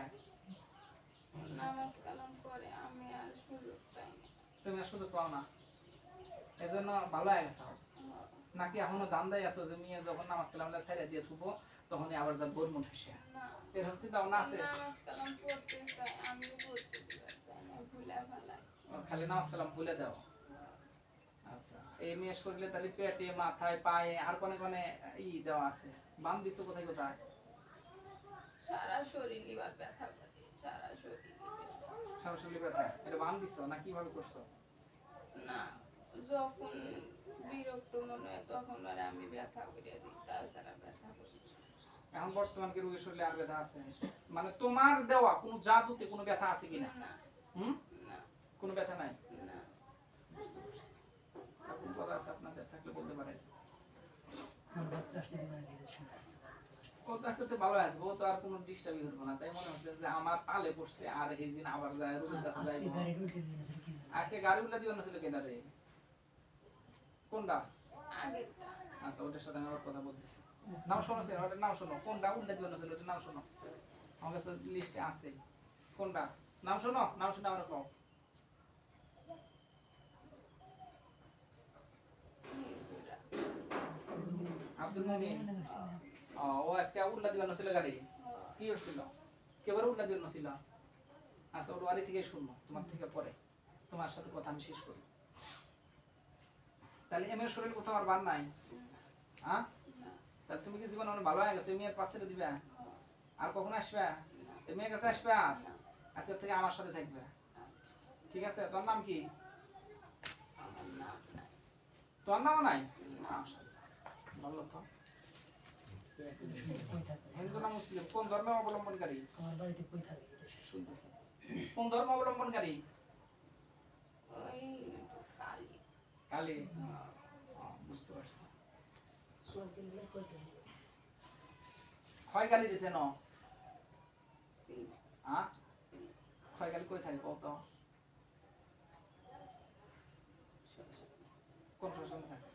নামাজ কালাম করে আমি আর সুযোগ পাইনি তুমি আর সুযোগ পাও না, এই জন্য ভালো হয়ে গেছে? নাকি এখনো দান্দাই আছো যে মেয়ে যখন নামাজ কালাম ছেড়ে দিয়ে থুবো তখনই আবার যা বোর মুঠ এসে? না এরকম চিন্তা ভাবনা আছে? নামাজ কালাম পড়তে চাই আমি পড়তে দিতে চাই না ভুলে ভালাই খালি নামাজ কালাম ভুলে দাও? আচ্ছা, এই মেয়ের শরীরে তাহলে পেটে মাথায় পায়ে আর কোনে কোনে ই দেওয়া আছে, বান দিছো কোথায় কোথায়? সারা শরীর লিভার ব্যথা করে সারা শরীর সারা শরীরে ব্যথা, এটা বান দিছো না কিভাবে করছো? না যখন বিরক্ত মনে হয় তখন আর আমি ব্যথা করে দিই তাছাড়া ব্যথা করি না। এখন বর্তমান কি রোগীর শরীরে আর ব্যথা আছে? মানে তোমার দেওয়া কোনো জাদুতে কোনো ব্যথা আছে কিনা? না হুম, না কোনো ব্যথা নাই? না বুঝতে পারছি। আর কোনো কথা আছে আপনাদের থাকলে বলতে পারেন। আমার বাচ্চা আসতে দিবে না দিতে শোনা একটা বাচ্চা আসতে ও তো আজকে তো ভালো আসবে, ও তো আর কোনো ডিস্টার্বই করবো না, তাই মনে হচ্ছে যে আমার তালে পড়ছে আর এই দিন আবার যায় রোগীর কাছে আজকে যাইবো। গাড়ি ঢুকে দিয়েছিল কি জানি। আজকে গাড়ি উল্টা দিও না ছিল কেনা রে? কোনটা? আগেরটা আচ্ছা, ওটার সাথে আমি আবার কথা বলতেছি। নাম শোনো স্যার, ওটার নাম শোনো। কোনটা উল্টা দিও না ছিল, ওটার নাম শোনো। আমার কাছে লিস্টে আছে। কোনটা? নাম শোনো, নাম শুনে আমার কও। নিজুরা আব্দুল মুমিন। ও আজকে উল্টা দিও না ছিল গাড়ি? কি হচ্ছিল? কেবল উল্টা দিও না ছিল? আচ্ছা, ওর বাড়ি থেকে শুনবো, তোমার থেকে পরে তোমার সাথে কথা আমি শেষ করি। তাহলে এমএর শরীর কোথাও আর বার নাই? হ্যাঁ, না তাহলে তুমি কি জীবনে অনেক ভালো হয়ে গেছো? মেয়ের পাশে দিবে আর কখন আসবে? এই মেয়ের কাছে আসবে আর আজকে থেকে আমার সাথে থাকবে, ঠিক আছে? তোর নাম কি? আমার নাম নাই তোর নামও নাই? ভালো তো। কই থাকে হিন্দু না মুসলিম? কোন ধর্ম অবলম্বনকারী? আমার বাড়িতে কই থাকে শুনতেছি। কোন ধর্ম অবলম্বনকারী? ওই তো কালি কালী। বুঝতে পারছি। ক্ষয় কালী দিছে ন? সিং হ্যাঁ, ক্ষয় কালী কই থাকে কত? কোন শ্মশানে থাকে?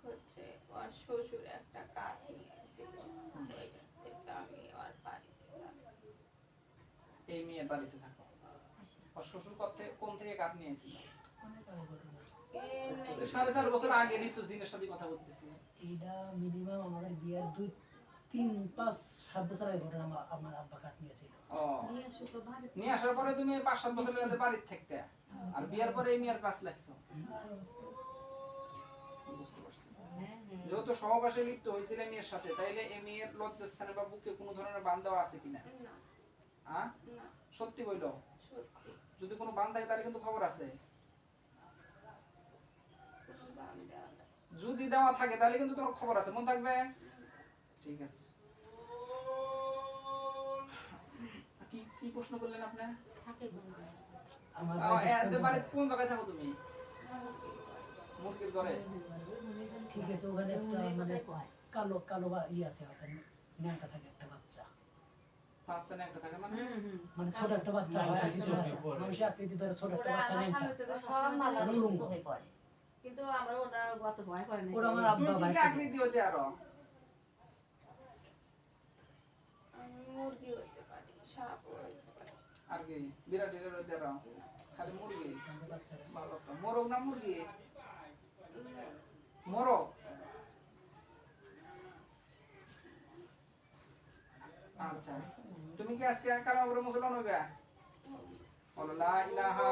হচ্ছে ওর শ্বশুর একটা কাঠ নিয়ে এসেছিল ওইখান থেকে আমি ওর বাড়িতে থাকি। এই মেয়ের বাড়িতে থাকো? ওর শ্বশুর কোন থেকে কাঠ নিয়েছিল? অনেক আগে ঘটনা এই 4.5 বছর আগে তো জিনের সাথে কথা বলতেছি। এইটা মিনিমাম আমাদের বিয়ের 2-3-5-7 বছর আগে ঘটনা আমার আব্বা কাঠ নিয়েছিল ও, নিয়ে আসো তো বাড়িতে। নিয়ে আসার পরে তুমি 5-7 বছর আগে বাড়িতে থাকতে, আর বিয়ার পরে এই মেয়ের কাজ লাগছো? বুঝতে পারছি। যেহেতু সহবাসে লিপ্ত হয়েছিল মেয়ের সাথে, তাইলে এই মেয়ের লজ্জাস্থানে বা বুকে কোনো ধরনের বান দেওয়া আছে কিনা? না হ্যাঁ, না সত্যি বইলো। সত্যি যদি কোনো বান থাকে তাহলে কিন্তু খবর আছে। কোনো গান দেওয়া নাই যদি দেওয়া থাকে তাহলে কিন্তু তোমার খবর আছে, মন থাকবে। ঠিক আছে। কি কি প্রশ্ন করলেন আপনি? থাকে কোন জায়গায়? আমার এদের বাড়িতে কোন জায়গায় থাকো তুমি? মুরগির ঘরে? ঠিক আছে ওখানে একটা মানে কালো কালো বা আছে ওখানে ন্যাংটা থাকে একটা বাচ্চা বাচ্চা না একটা থাকে মানে? মানে ছোট একটা বাচ্চা হয় আকৃতি ধরে মানুষের আকৃতি ধরে ছোট একটা বাচ্চা ন্যাংটা কিন্তু আমার ওটা গত ভয় করে না। ওরা আমার আব্বা তুমি ভাই কি আকৃতি হতে আরো? আমি মুরগি হইতে পারি সাপও হইতে পারি আর কি বিরাট বিরাট হতে আরো? খালি মুরগি? বাচ্চারা ভালো তো। মোরগ না মুরগি? মরো। আচ্ছা, তুমি কি আজকে কালেমা পড়ে মুসলমান হইবে? বলো লা ইলাহা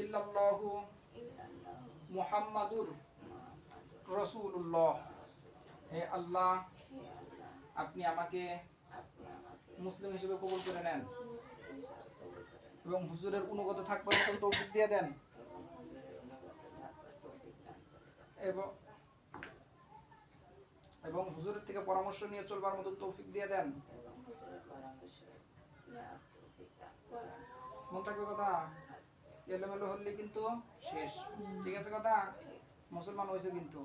ইল্লাল্লাহু মুহাম্মাদুর রাসূলুল্লাহ। হে আল্লাহ, আপনি আমাকে মুসলিম হিসেবে কবুল করে নেন এবং হুজুরের অনুগত থাকবার মতন তৌফিক দিয়ে দেন এবং হুজুরের থেকে পরামর্শ নিয়ে চলবার মতন তৌফিক দিয়ে দেন। মন থাকবে কথা? এলোমেলো হলে কিন্তু শেষ। ঠিক আছে কথা? মুসলমান হয়েছে কিন্তু।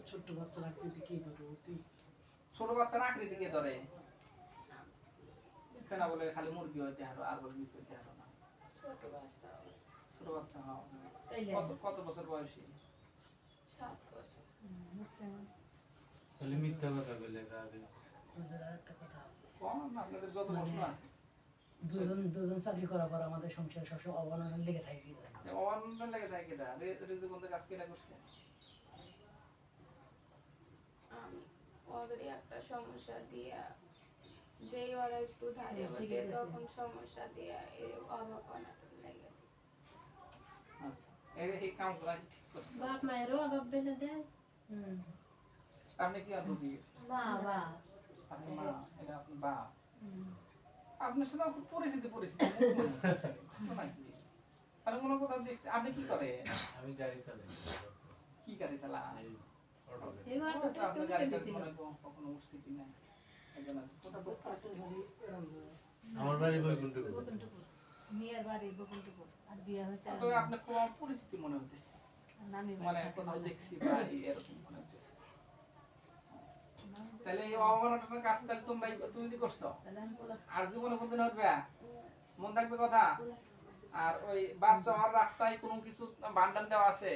ছোট্ট বাচ্চার আকৃতি কি ধরো? ছোট বাচ্চার আকৃতি কে ধরে? কেনা বলে খালি মুরগি হইতে হারো, আর বলে কিছু হইতে হারো না। ছোট বাচ্চা ছোট বাচ্চা হও। কত বছর বয়সী? 7 বছর। খালি মিথ্যা কথা বলে আগে। হুজুর আরেকটা কথা আছে। কোন আপনাদের যত প্রশ্ন আছে দুজন চাকরি করার পর আমাদের সংসার সবসময় অবনয়ন লেগে থাকে কি জানো? অনলাইন লাগে থাকে কেটা রিজিক বন্ধের কাজ কেটা করছে? আমি ওদেরই একটা সমস্যা দিয়া, যেই ওরা একটু ধারে বসে তখন সমস্যা দিয়া এই অভাব অনাটন লেগে। আচ্ছা, এই কাম করা ঠিক করছে। বাপ মায়েরও অভাব বেড়ে যায়। আপনি কি আর রুগী? বাবা আপনি মা, এটা আপনি বাপ। আপনার সাথে আমার পরিচিতি আর কোনো কথা দেখছি। আপনি কি করে? আমি গাড়ি চালাই। কি গাড়ি চালা? এই অটো গাড়ি। এবার তো আপনার গাড়িটা মনে কখনো উঠছি কিনা? আমার বাড়ি বৈকুণ্ঠপুর। মেয়ের বাড়ি বকুলটুকুর আর বিয়ে হয়েছে আর তবে আপনার খুব পরিচিতি মনে হতেছে, নানি মানে কোথাও দেখছি বা এরকম মনে হতেছে। তাহলে এই অবমাননার কাজ তাহলে তুমি কি করছো? তাহলে আমি বললাম আর জীবনে কোনদিন হবে? মন থাকবে কথা? আর ওই বাচ্চা আর রাস্তায় কোনো কিছু বান্ডান দেওয়া আছে?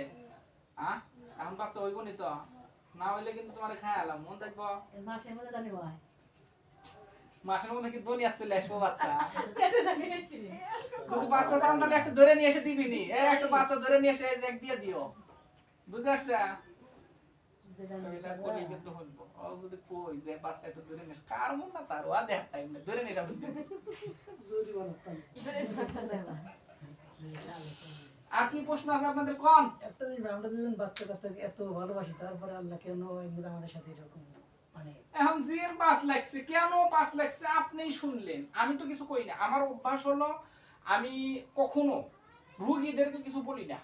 হ্যাঁ, এখন বাচ্চা হইব নি তো? না হইলে কিন্তু তোমার খায় আলাম। মন থাকবো? এই মাসের মধ্যে জানি হয় মাসের মধ্যে কি দুনিয়া চলে আসবো বাচ্চা? কেটে জানি গেছি যদি বাচ্চা চান তাহলে একটু ধরে নিয়ে এসে দিবি নি। একটু বাচ্চা ধরে নিয়ে এসে এই যে এক দিয়ে দিও। বুঝে আসছে? কিন্তু হইব। ও যদি কই যে বাচ্চা একটু ধরে নিয়ে কার মন না তার, ও দেখ টাইম না ধরে নিয়ে যাবো। জরিমানা তাই। আর কি প্রশ্ন আছে আপনাদের? কোন একটা জিনিস আমরা দুজন বাচ্চা কাচ্চাকে এত ভালোবাসি, তারপরে আল্লাহ কেন এমনি আমাদের সাথে এরকম মানে এখন জির 5 লাগছে কেন 5 লাগছে আপনিই শুনলেন, আমি তো কিছু কই না। আমার অভ্যাস হলো আমি কখনো রোগীদেরকে কিছু বলি না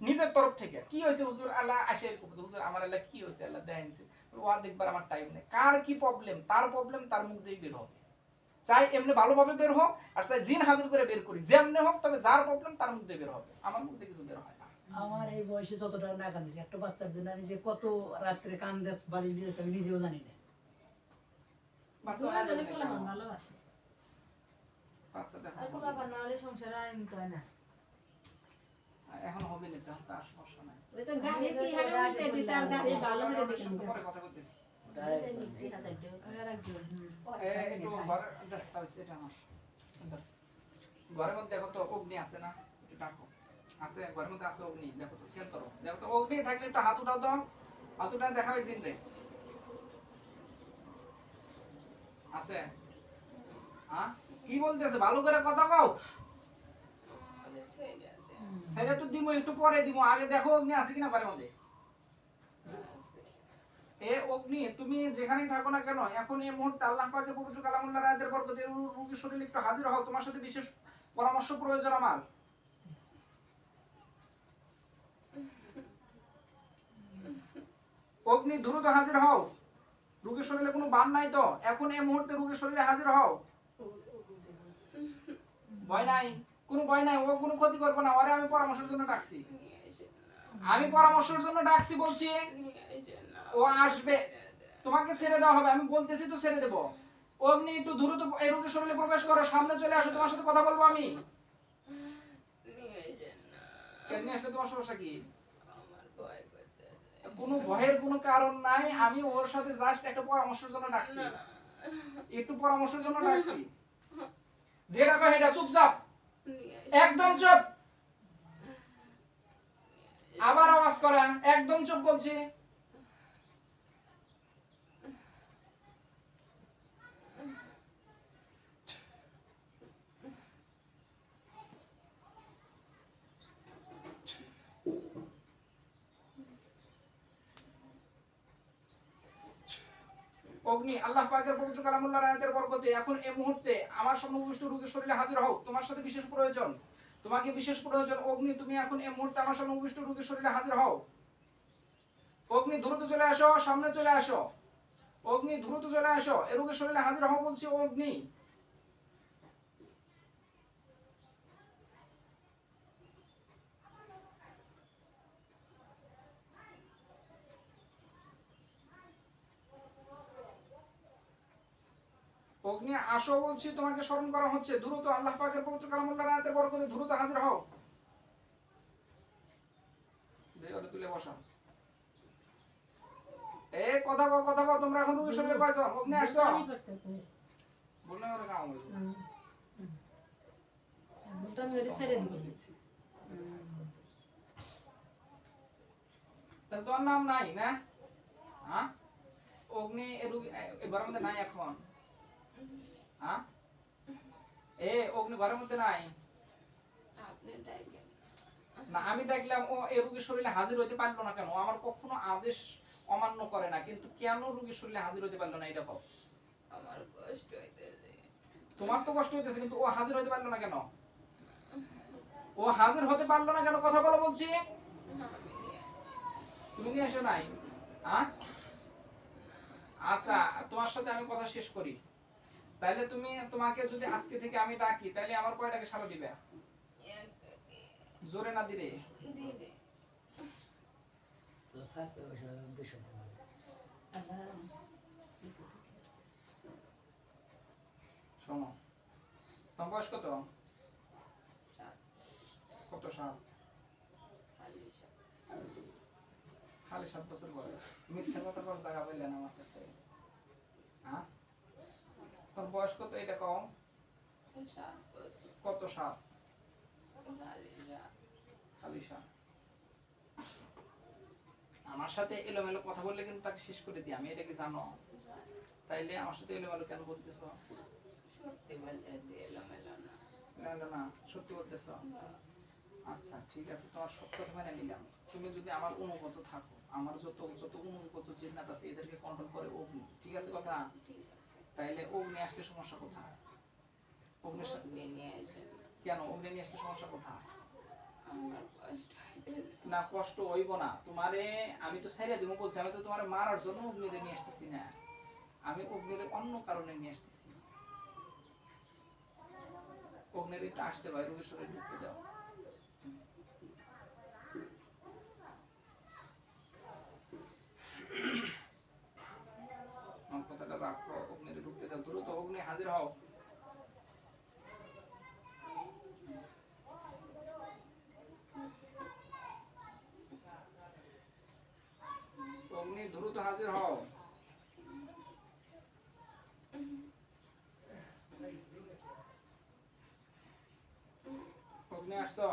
নিজের তরফ থেকে। কি হয়েছে হুজুর? আল্লাহ আসে হুজুর আমার আল্লাহ কি হয়েছে? আল্লাহ দেখাইছে। ওয়া দেখবার আমার টাইম নেই। কার কি প্রবলেম, তার প্রবলেম তার মুখ দিয়ে বের হবে। চাই এমনি ভালোভাবে বের হোক, আর চাই জিন হাজির করে বের করি, যেমনি হোক, তবে যার প্রবলেম তার মুখ দিয়ে বের হবে। আমার মুখ দিয়ে কিছু বের হয় না। আমার এই বয়সে যতটা না কাঁদিছি একটা বাচ্চার জন্য, আমি যে কত রাত্রে কান্দে বাড়ি দিয়েছি আমি নিজেও জানি না। বাচ্চা দুজন জানে না পোলাপান কেন? ভালোবাসে বাচ্চা দেখো আর পোলাপান না হলে সংসার আর এমনি হয় না। এখন হবে না, তখন তার সমস্যা নাই। ওই তো গাড়ি কি হারে উল্টে দিছে আর গাড়ি ভালো করে আপনার দিছে সাথে পরে কথা বলতেছি। একটু ঘরে দেখতে হইছে, এটা আমার ঘরের মধ্যে দেখো তো অগ্নি আছে না? একটু ডাকো। আছে ঘরের মধ্যে আছে অগ্নি, দেখো তো খেয়াল করো। দেখো তো অগ্নি থাকলে একটু হাত উঠাও তো, হাত উঠায় দেখাবে জিন রে। আছে? হ্যাঁ কি বলতেছে? ভালো করে কথা কও। আমাদের সেইটাতে সেটা তো দিমু, একটু পরে দিমু। আগে দেখো অগ্নি আছে কিনা ঘরের মধ্যে। আছে। এ অগ্নি তুমি যেখানেই থাকো না কেন, এখন এই মুহূর্তে আল্লাহ পাকের পবিত্র কালামুল্লাহ আয়াতের বরকতে রোগীর শরীরে একটু হাজির হও। তোমার সাথে বিশেষ পরামর্শ প্রয়োজন আমার। অগ্নি দ্রুত হাজির হও। রোগীর শরীরে কোনো বান নাই তো? এখন এই মুহূর্তে রোগীর শরীরে হাজির হও। ভয় নাই, কোনো ভয় নাই। ও কোনো ক্ষতি করবে না। ওরে আমি পরামর্শের জন্য ডাকছি। নিয়ে আসেন না, আমি পরামর্শের জন্য ডাকছি বলছি। নিয়ে আসেন না। ও আসবে, তোমাকে ছেড়ে দেওয়া হবে। আমি বলতেছি তো ছেড়ে দেবো। অগ্নি একটু দ্রুত এই রোগীর শরীরে প্রবেশ করো, সামনে চলে আসো, তোমার সাথে কথা বলবো আমি। নিয়ে আসেন না। এমনি আসলে তোমার সমস্যা কি? আমার ভয় করতেছে। কোনো ভয়ের কোনো কারণ নাই। আমি ওর সাথে জাস্ট একটা পরামর্শের জন্য ডাকছি, একটু পরামর্শের জন্য ডাকছি। যে ডাকো সেটা চুপচাপ নিয়ে একদম চুপ। আবার আওয়াজ করা, একদম চুপ বলছি। অগ্নি, আল্লাহ পাকের পবিত্র কালামুল্লাহর আয়াতের বরকতে এখন এই মুহূর্তে আমার সমুষ্ট রোগীর শরীরে হাজির হও। তোমার সাথে বিশেষ প্রয়োজন, তোমাকে বিশেষ প্রয়োজন। অগ্নি, তুমি এখন এই মুহূর্তে আমার সমুষ্ট রোগীর শরীরে হাজির হও। অগ্নি, দ্রুত চলে আসো, সামনে চলে আসো। অগ্নি, দ্রুত চলে আসো, এই রোগীর শরীরে হাজির হও বলছি। অগ্নি, অগ্নি আসো বলছি, তোমাকে স্মরণ করা হচ্ছে। দ্রুত আল্লাহ পাকের পবিত্র কালামুল্লাহর আয়াতের বরকতে দ্রুত হাজির হও। দেহটা তুলে বসা। এই কথা কও, কথা কও। তোমরা এখন রোগীর শরীরে কয়জন? অগ্নি আসছো? আমি করতেছি। বললে ওরা কাম হইলো। বুঝতে আমি ওরে ছেড়ে দিই। তাহলে তোমার নাম নাই না? হ্যাঁ? অগ্নি এই ঘরের মধ্যে নাই এখন? হ্যাঁ? অগ্নি ঘরের মধ্যে নাই? আপনি ডাকেন না, আমি দেখলাম ও এই রোগীর শরীরে হাজির হইতে পারলো না কেন? ও আমার কখনো আদেশ অমান্য করে না, কিন্তু কেন রোগীর শরীরে হাজির হইতে পারলো না এটা বল। আমার কষ্ট হইতেছে। তোমার তো কষ্ট হইতেছে, কিন্তু ও হাজির হইতে পারলো না কেন? ও হাজির হতে পারলো না কেন? কথা বলো বলছি। আমি নিয়ে তুমি নিয়ে এসো নাই? হ্যাঁ? আচ্ছা, তোমার সাথে আমি কথা শেষ করি। তাইলে তোমাকে যদি আজকে থেকে আমি ডাকি, তাইলে আমার কয়টাকে সারা দিবে? একটা কি জোরে না দিলে? দিনে শোনো, তোমার বয়স কত? সাত কত সাল? খালি সাত খালি 7 বছর বয়স। মিথ্যা কথা বলার জায়গা পাইলেন আমার কাছে? হ্যাঁ? তোর বয়স কত এটা কম? 7 বছর কত সাল? খালি সাত খালি সাল। আমার সাথে এলোমেলো কথা বললে কিন্তু তাকে শেষ করে দিই আমি, এটা কি জানো? তাইলে আমার সাথে এলোমেলো কেন বলতেছো? সত্যি বলতেছি, এলোমেলো না। এলোমেলো না, সত্যি বলতেছো? আচ্ছা ঠিক আছে, তোমার সত্য মেনে নিলাম। তুমি যদি আমার অনুগত থাকো, আমার যত যত অনুগত জিন্নাত আছে এদেরকে কন্ট্রোল করে অগ্নি, ঠিক আছে কথা? ঠিক আছে, তাইলে অগ্নি আসলে সমস্যা কোথায়? অগ্নির সাথে অগ্নি নিয়ে আসেন না। কেন? অগ্নি নিয়ে আসলে সমস্যা কোথায়? আমার কষ্ট হইতেছে। না, কষ্ট হইব না তোমারে। আমি তো ছেড়ে দেবো বলছি, আমি তো তোমার মারার জন্য অগ্নিরে নিয়ে আসতেছি না। আমি অগ্নিরে অন্য কারণে নিয়ে আসতেছি। অগ্নির একটু আসতে পারে, রোগীর শরীরে ঢুকতে দাও। আমার কথাটা রাখো, অগ্নিরে ঢুকতে দাও। দ্রুত অগ্নি হাজির হও। অগ্নি দ্রুত হাজির হও। অগ্নি আসছো?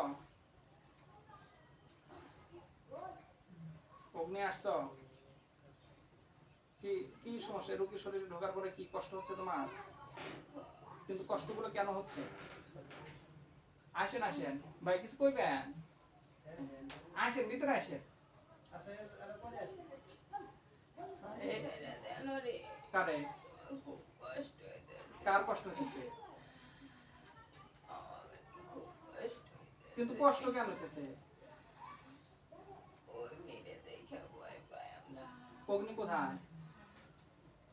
অগ্নি আসছো? কি কি সমস্যা? রোগীর শরীরে ঢোকার পরে কি কষ্ট হচ্ছে তোমার? কিন্তু কষ্টগুলো কেন হচ্ছে? আসেন আসেন ভাই, কিছু কইবেন? আসেন, ভিতরে আসেন। এই, ছেড়ে দেন ওরে। কারে? খুব কষ্ট হইতেছে। কার কষ্ট হইতেছে? আমার খুব কষ্ট হইতেছে। কিন্তু কষ্ট কেন হইতেছে? অগ্নিরে দেখে ভয় পাই আমরা। অগ্নি কোথায়?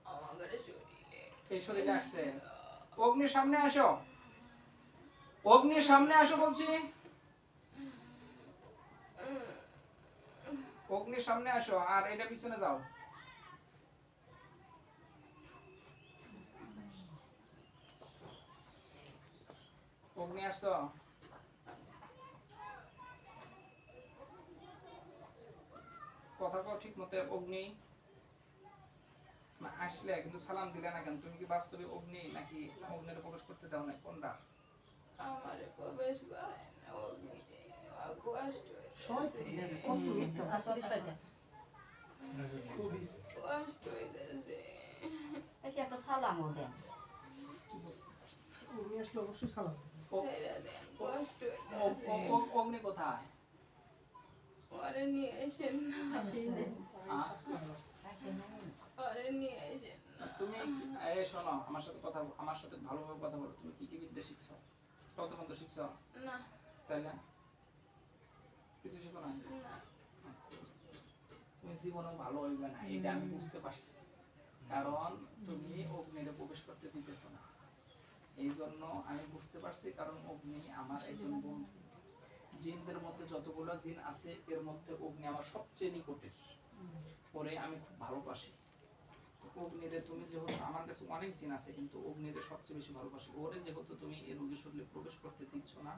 আমাদের শরীরে এই শরীরে আসছে। অগ্নির সামনে আসো, অগ্নির সামনে আসো বলছি। অগ্নির সামনে আসো, আর এটা পিছনে যাও। অগ্নি আসছো? কথা কও ঠিক মতো। অগ্নি না, আসলে কিন্তু সালাম দিলে না কেন? তুমি কি বাস্তবে অগ্নি নাকি অগ্নির প্রবেশ করতে দাও না? কোনটা? আমার প্রবেশ করেন অগ্নিতে কষ্ট শাশুড়ি শয়তান। কষ্ট হইতেছে এসে একটা সালামও দেন। বুঝতে পারছি। উনি আসলে অবশ্যই সালাম ছেড়ে দেন কষ্ট হইতেছে অগ্নি কোথায়? ওরে নিয়ে এসেন না আসেই নেই। আহ? আসে নাই। ওরে নিয়ে এসেন না তুমি এই শোনো, আমার সাথে ভালোভাবে কথা বলো। তুমি কি কি বিদ্যা শিখছো? কত পর্যন্ত শিখছো? না তাইলে কিছু শিখো না? না তুমি জীবনেও ভালো হইবে না, এটা আমি বুঝতে পারছি। কারণ তুমি অগ্নিতে প্রবেশ করতে দিতেছো না। এই জন্য আমি বুঝতে পারছি, কারণ অগ্নি আমার একজন বন্ধু। জিনদের মধ্যে যতগুলো জিন আছে এর মধ্যে অগ্নি আমার সবচেয়ে নিকটের। ওরে আমি খুব ভালোবাসি। তো অগ্নিরে তুমি যেহেতু, আমার কাছে অনেক জিন আছে কিন্তু অগ্নিরে সবচেয়ে বেশি ভালোবাসি। ওরে যেহেতু তুমি এই রোগীর শরীরে প্রবেশ করতে দিচ্ছ না,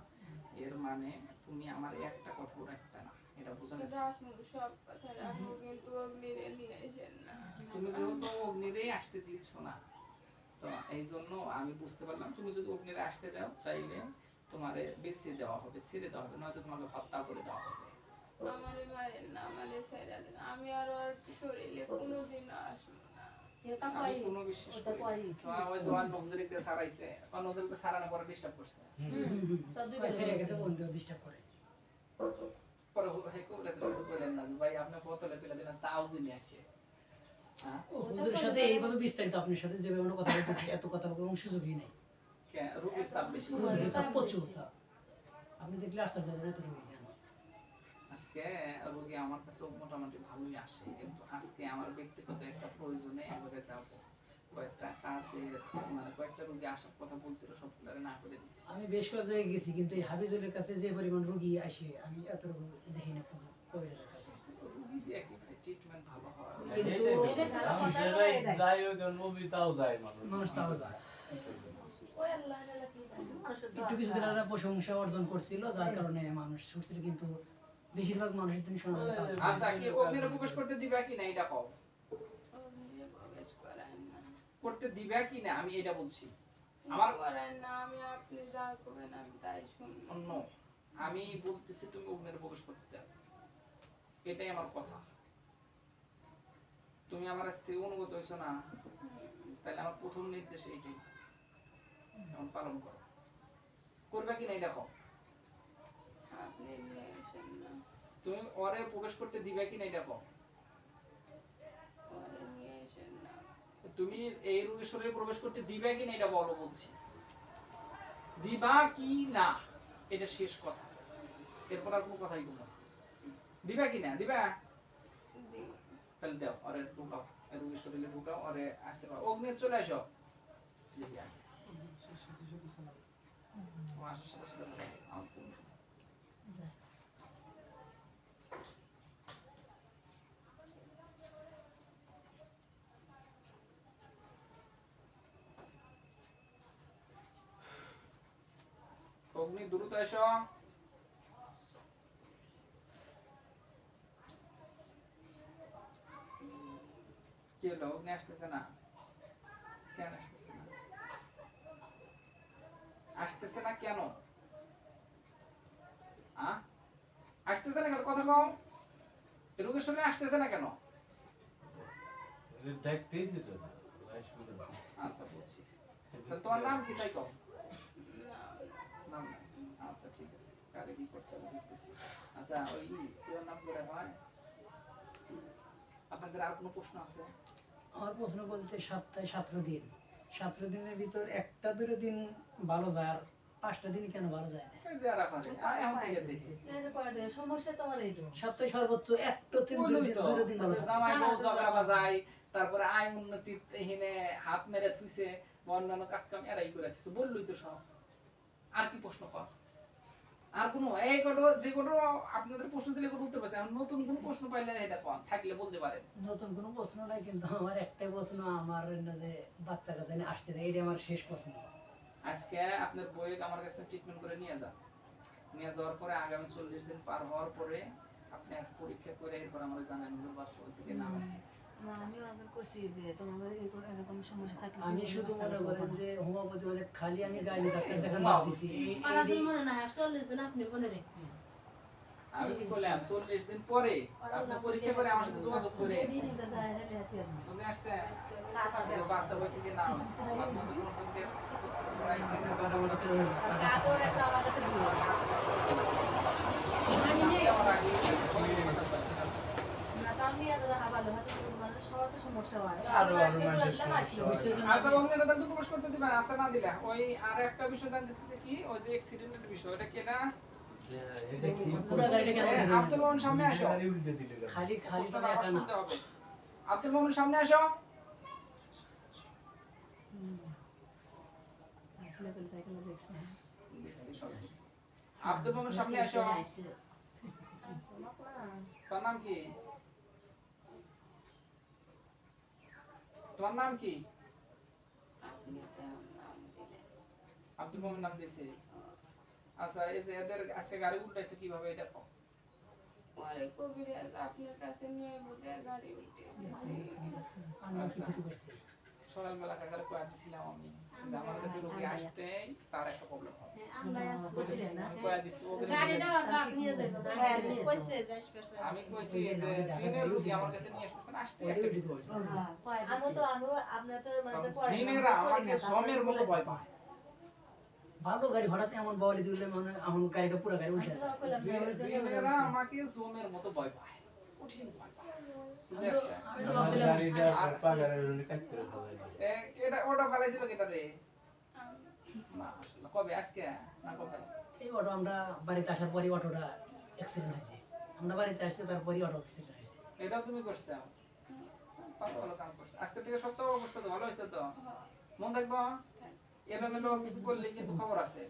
এর মানে তুমি আমার একটা কথাও রাখতে না, এটা বোঝা গেছে? রাখবো সব কথা রাখবো কিন্তু অগ্নিরে নিয়ে এসেন না তুমি যেহেতু অগ্নিরেই আসতে দিচ্ছ না, তো এই জন্য আমি বুঝতে পারলাম তুমি যদি অগ্নিরে আসতে দাও তাইলে তোমারে বেঁচে দেওয়া হবে, ছেড়ে দেওয়া হবে, নয়তো তোমাকে হত্যা করে দেওয়া হবে। আমারে মারেন না আমারে ছেড়ে দেন আমি আর ওর শরীরে কোনোদিন আসবো না এটা আমি কই? কোনো বিশ্বাস ওটা করি না। কই? তোমার ওই জওয়ান নবজরিকে ছাড়াইছে, কারণ ওদেরকে ছাড়ানোর পরে ডিস্টার্ব করছে। তো দুই পয়সা বার হয়ে গেছে বন্ধু ডিস্টার্ব করে পরে হে কোবলে কিছু কইলেন না যে ভাই আপনি বোতলে তুলে দিলেন, তাও যিনি আসে। হ্যাঁ, ও হুজুরের সাথে এইভাবে বিস্তারিত আপনার সাথে যেভাবে আমরা কথা বলতেছি এত কথা বলার কোনো সুযোগই নেই রোগীর চাপ বেশি। হুজুরের চাপ প্রচুর চাপ আপনি দেখলে আশ্চর্য হবেন এত রোগী কেন আজকে রোগী আমার কাছে মোটামুটি ভালোই আসে, কিন্তু আজকে আমার ব্যক্তিগত একটা প্রয়োজনে এক জায়গায় যাবো। কয়েকটা কাজে মানে কয়েকটা রোগী আসার কথা বলছিল, সবগুলো না করে দিছি। আমি বেশ কয়েক জায়গায় গেছি কিন্তু এই হাফিজুলের কাছে যে পরিমাণ রোগী আসে আমি এত রোগী দেখি না কবিরাজের কাছে রোগী দিয়ে কি ট্রিটমেন্ট ভালো হয়? কিন্তু আমি সেটাই যাই ওই কারণ তাও যায় মানুষ। মানুষ তাও যায় ওই আল্লাহ আল্লাহ কি জানে? মানুষের দোয়া একটু কিছুদিন আগে প্রশংসা অর্জন করছিল যার কারণে মানুষ ছুটছিল কিন্তু বেশিরভাগ মানুষের তুমি শোনা যায় কাজ করে। আচ্ছা, কি অগ্নিরে প্রবেশ করতে দিবা কি না এটা কও? অগ্নিরে প্রবেশ করায় না করতে দিবা কি না আমি এটা বলছি। আমার করায় না আমি আপনি যা করবেন আমি তাই শুনবো অন্য আমি বলতেছি তুমি অগ্নিরে প্রবেশ করতে দাও, এটাই আমার কথা। তুমি আমার স্ত্রী অনুগত হইছো না, তাহলে আমার প্রথম নির্দেশ এইটাই, এখন পালন করো। করবে কি না এটা কও? আপনি নিয়ে এসেন না তুমি ওরে প্রবেশ করতে দিবে কি না এটা কও? ওরে নিয়ে এসেন না তুমি এই রোগীর শরীরে প্রবেশ করতে দিবে কি না এটা বলো বলছি। দিবা কি না এটা শেষ কথা, এরপর আর কোনো কথাই বলবো না। দিবা কি না? দিবা? দিন তাহলে দাও, ওরে ঢুকাও, এই রোগীর শরীরে ঢুকাও, ওরে আসতে পারো। অগ্নি চলে আসো। দেখি আগে। ও আসার সাথে সাথে বলো, আমার ফোন। অগ্নি দ্রুত এসো। কি হলো? অগ্নি আসতেছে না কেন? আসতেছে না, আসতেছে না কেন? আসতেছে না কেন? কথা কও। রোগীর শরীরে আসতেছে না কেন? দেখতেইছি তো শুনে আচ্ছা বলছি, তাহলে তোমার নাম কি তাই কও? না নাম নাই। আচ্ছা ঠিক আছে, কারে কি করতে হবে দেখতেছি। আচ্ছা ওই তোর নাম করে হয়। আপনাদের আর কোনো প্রশ্ন আছে? আমার প্রশ্ন বলতে সপ্তাহে 17 দিন 17 দিনের ভিতর একটা দুটো দিন ভালো যায় আর 5টা দিন কেন ভালো যায় না এই যে আর আপনাদের এখন থেকে দেখি এই যে কয় দিন সমস্যা তোমার এইটো। সপ্তাহে সর্বোচ্চ একটা দিন বললোই তো, দুটো দিন ভালো যে যায় জামাই বউ ঝগড়া বাজায়, তারপরে আয় উন্নতি হিনে হাত মেরে থুইছে, বা অন্যান্য কাজ কাম এরাই করে থুইছে, বললই তো সব। আর কি প্রশ্ন কর? আর কোনো এই কোনো যে কোনো আপনাদের প্রশ্ন ছিল কোনো উত্তর পাইছে, এখন নতুন কোনো প্রশ্ন পাইলে এটা কন থাকলে বলতে পারেন। নতুন কোনো প্রশ্ন নাই কিন্তু আমার একটাই প্রশ্ন আমার না যে বাচ্চা কাছে আসতে দেয় এটা আমার শেষ প্রশ্ন আজকে আপনার বইয়ে আমার কাছে ট্রিটমেন্ট করে নিয়ে যান, নিয়ে যাওয়ার পরে আগামী 40 দিন পার হওয়ার পরে আপনি এক পরীক্ষা করে এরপর আমার জানান বাচ্চা হয়েছে কি না হয়েছে। না, আমিও আগে কইছি যে তোমাদের এরকম সমস্যা থাকলে আমি তুমি শুধু ব্যবস্থা মনে করো। করেন যে হোমিওপ্যাথি মানে খালি আমি গাইনি ডাক্তার দেখান বাদ দিছি আর আপনার মনে না হয় 40 দিন আপনি মনে রাখবেন আমি কি করলাম 40 দিন পরে আপনি পরীক্ষা করে আমার সাথে যোগাযোগ করে এটা যায় রেলে আছে আর না। বুঝে আসছে যে বাচ্চা হয়েছে কি না হয়েছে মাঝে মধ্যে কোনো দিকে পড়াই টাকা ওটা ছিল না কাপড় একটা আমার কাছে দিও আমার আগে না তাও নিয়ে যাওয়া ভালো হয়তো মানে সবার তো সমস্যা হয় আরো মানুষের সমস্যা হয়। আচ্ছা বন্ধুরা তাহলে তো প্রকাশ করতে দিবেন আচ্ছা না দিলা ওই আর একটা বিষয় জানতেছি যে কি ওই যে অ্যাক্সিডেন্টের বিষয় এটা কি না এটা কি পুরো গাড়িটা কেন উল্টে দিলেন? আব্দুল মোমিন সামনে আসো গাড়ি উল্টে দিলে কেন? খালি খালি তো প্রশ্নটা একা আবার না শুনতে হবে আব্দুল মোমিন সামনে আসো আসলে বলতে গেলে দেখছি। দেখছি, সব দেখছি। আব্দুল মোমিন সামনে আসো তোমার নাম কি তোমার নাম কি আপনি তো নাম দিলেন আব্দুল মোমিন নাম দিয়েছে আচ্ছা এই যে এদের আজকে গাড়ি উল্টাইছে কিভাবে এটা কও। পরে কবিরাজ আপনার কাছে নিয়ে বোধহয় গাড়ি উল্টে দিয়েছি আমরা কি ক্ষতি করছি সকালবেলা কাকারে কয়ে দিছিলাম আমি যে আমার কাছে রোগী আসতেই তার একটা প্রবলেম হবে বলছিলেন না? আমি কয়ে দিছি ওকে গাড়িটা আপনি নিয়ে যাবেন কইছে যে 10% আমি কইছি যে জিনের রোগী আমার কাছে নিয়ে আসতেছেন আসতে একটা কিছু হয়েছে হ্যাঁ, কয় দিন। আমি তো আপনার তো মানে তো কারণ জিনেরা আমাকে জমের মতো ভয় পায় ভালো গাড়ি হঠাৎ এমন বাওয়ালি দিলে মানে এমন গাড়িটা পুরো গাড়ি উল্টে যায়। জিনেরা আমাকে জমের মতো ভয় পায় কঠিন ভয় পায় বুঝতে পারছো? আমি তো আমার ভাবছিলাম গাড়িটা পাগারের জন্য কাজ করে ফেলাই দিছে। এটা ওটা ফেলাইছিল কেটা রে না আসলে কবে আজকে না কবে এই অটো আমরা বাড়িতে আসার পরই অটোটা অ্যাক্সিডেন্ট হয়েছে আমরা বাড়িতে আসছি তারপরই অটো অ্যাক্সিডেন্ট হয়েছে এটাও তুমি করছো ভালো ভালো কাম করছো আজকে থেকে সপ্তাহ করছো তো ভালো হয়েছে তো মন থাকবো এলোমেলো কিছু করলে কিন্তু খবর আছে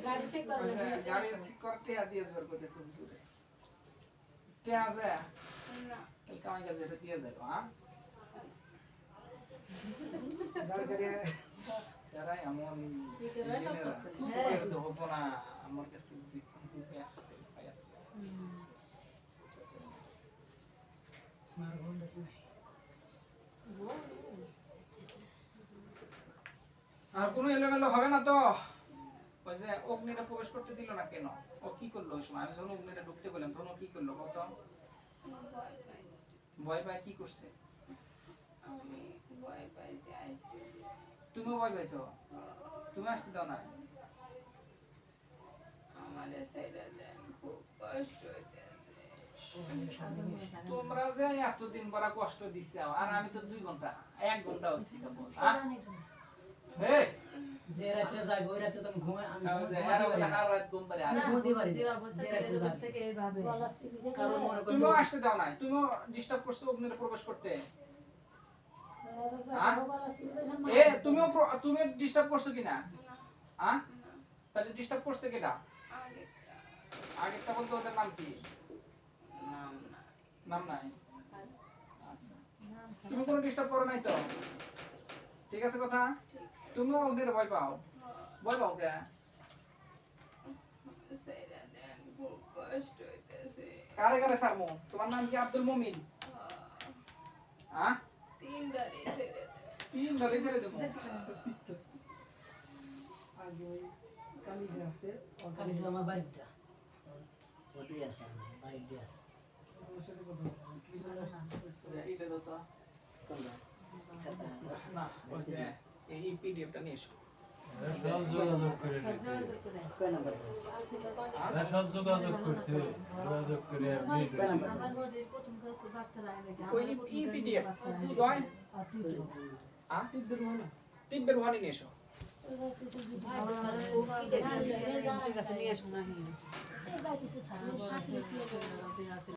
গাড়ি ঠিক করে গাড়ি ঠিক করে টেহা দিয়ে জোর করতেছে হুজুরে টেহা আছে না এই কামাই কাজে এটা দিয়ে যাবো হ্যাঁ যার করে যারা এমন জিনেরা কিছু হবো না আমার কাছে যে খুবই আসতে পাই আছে মার বন্ধ আছে না আর কোনো এলোমেলো হবে না তো ওই যে অগ্নিটা প্রবেশ করতে দিল না কেন ও কি করলো ওই সময় আমি যখন অগ্নিটা ঢুকতে বললাম তখন ও কি করলো কত ভয় পাই ভয় পায় কি করছে আমি ভয় পাই যে আসতে তুমিও ভয় পাইছো তুমি আসতে দাও না আমার ছেড়ে দেন খুব কষ্ট হইতেছে তোমরা যে এতদিন পরা কষ্ট দিছে আর আমি তো 2 ঘন্টা 1 ঘন্টা হচ্ছে যে রাতে যাই ওই রাতে তো আমি ঘুমাই আমি রাত ঘুম পারে আমি ঘুমাতে পারি যে না। অবস্থা যে থেকে রাতে এই অবস্থা যাই থেকে এইভাবে। কারণ মনে করি তুমিও আসতে দাও নাই তুমিও ডিস্টার্ব করছো অগ্নিতে প্রবেশ করতে তুমিও ডিস্টার্ব করছো কিনা হ্যাঁ তাহলে ডিস্টার্ব করছে কেটা আগেরটা আগেরটা বলতে ওটার নাম কি নাম না নাম নাই আচ্ছা তুমি কোনো ডিস্টার্ব করো নাই তো ঠিক আছে কথা তুমিও অগ্নির ভয় পাও কে ছেড়ে দেন খুব কষ্ট হইতেছে কারে কারে সারমো তোমার নাম কি আব্দুল মুমিন হ্যাঁ 3 ডালি ছেড়ে দেন 3 ধরে ছেড়ে দেবো আগে ওই কালি যে আছে কালি তো আমার বাড়িটা ওটাই আছে আমার বাড়িতে আছে এইটা তো তো না ওই যে এই পিডিএফটা নিয়ে এসো সব যোগাযোগ করে সব দিছে। যোগাযোগ করে। কয় নাম্বার এরা সব যোগাযোগ করছে যোগাযোগ করে বিয়ে করছে। আমার বোর্ডের প্রথম ক্লাস বাচ্চারা এনেছে। ওই আমার প্রথম পিডিএফ বাচ্চারা জয় আর তুই তো। তিব্বের ওখানে নিয়ে এসো আমার কাছে নিয়ে আসবো না। এই বাড়িতে থাকে আমার বড় ছেলে আছে।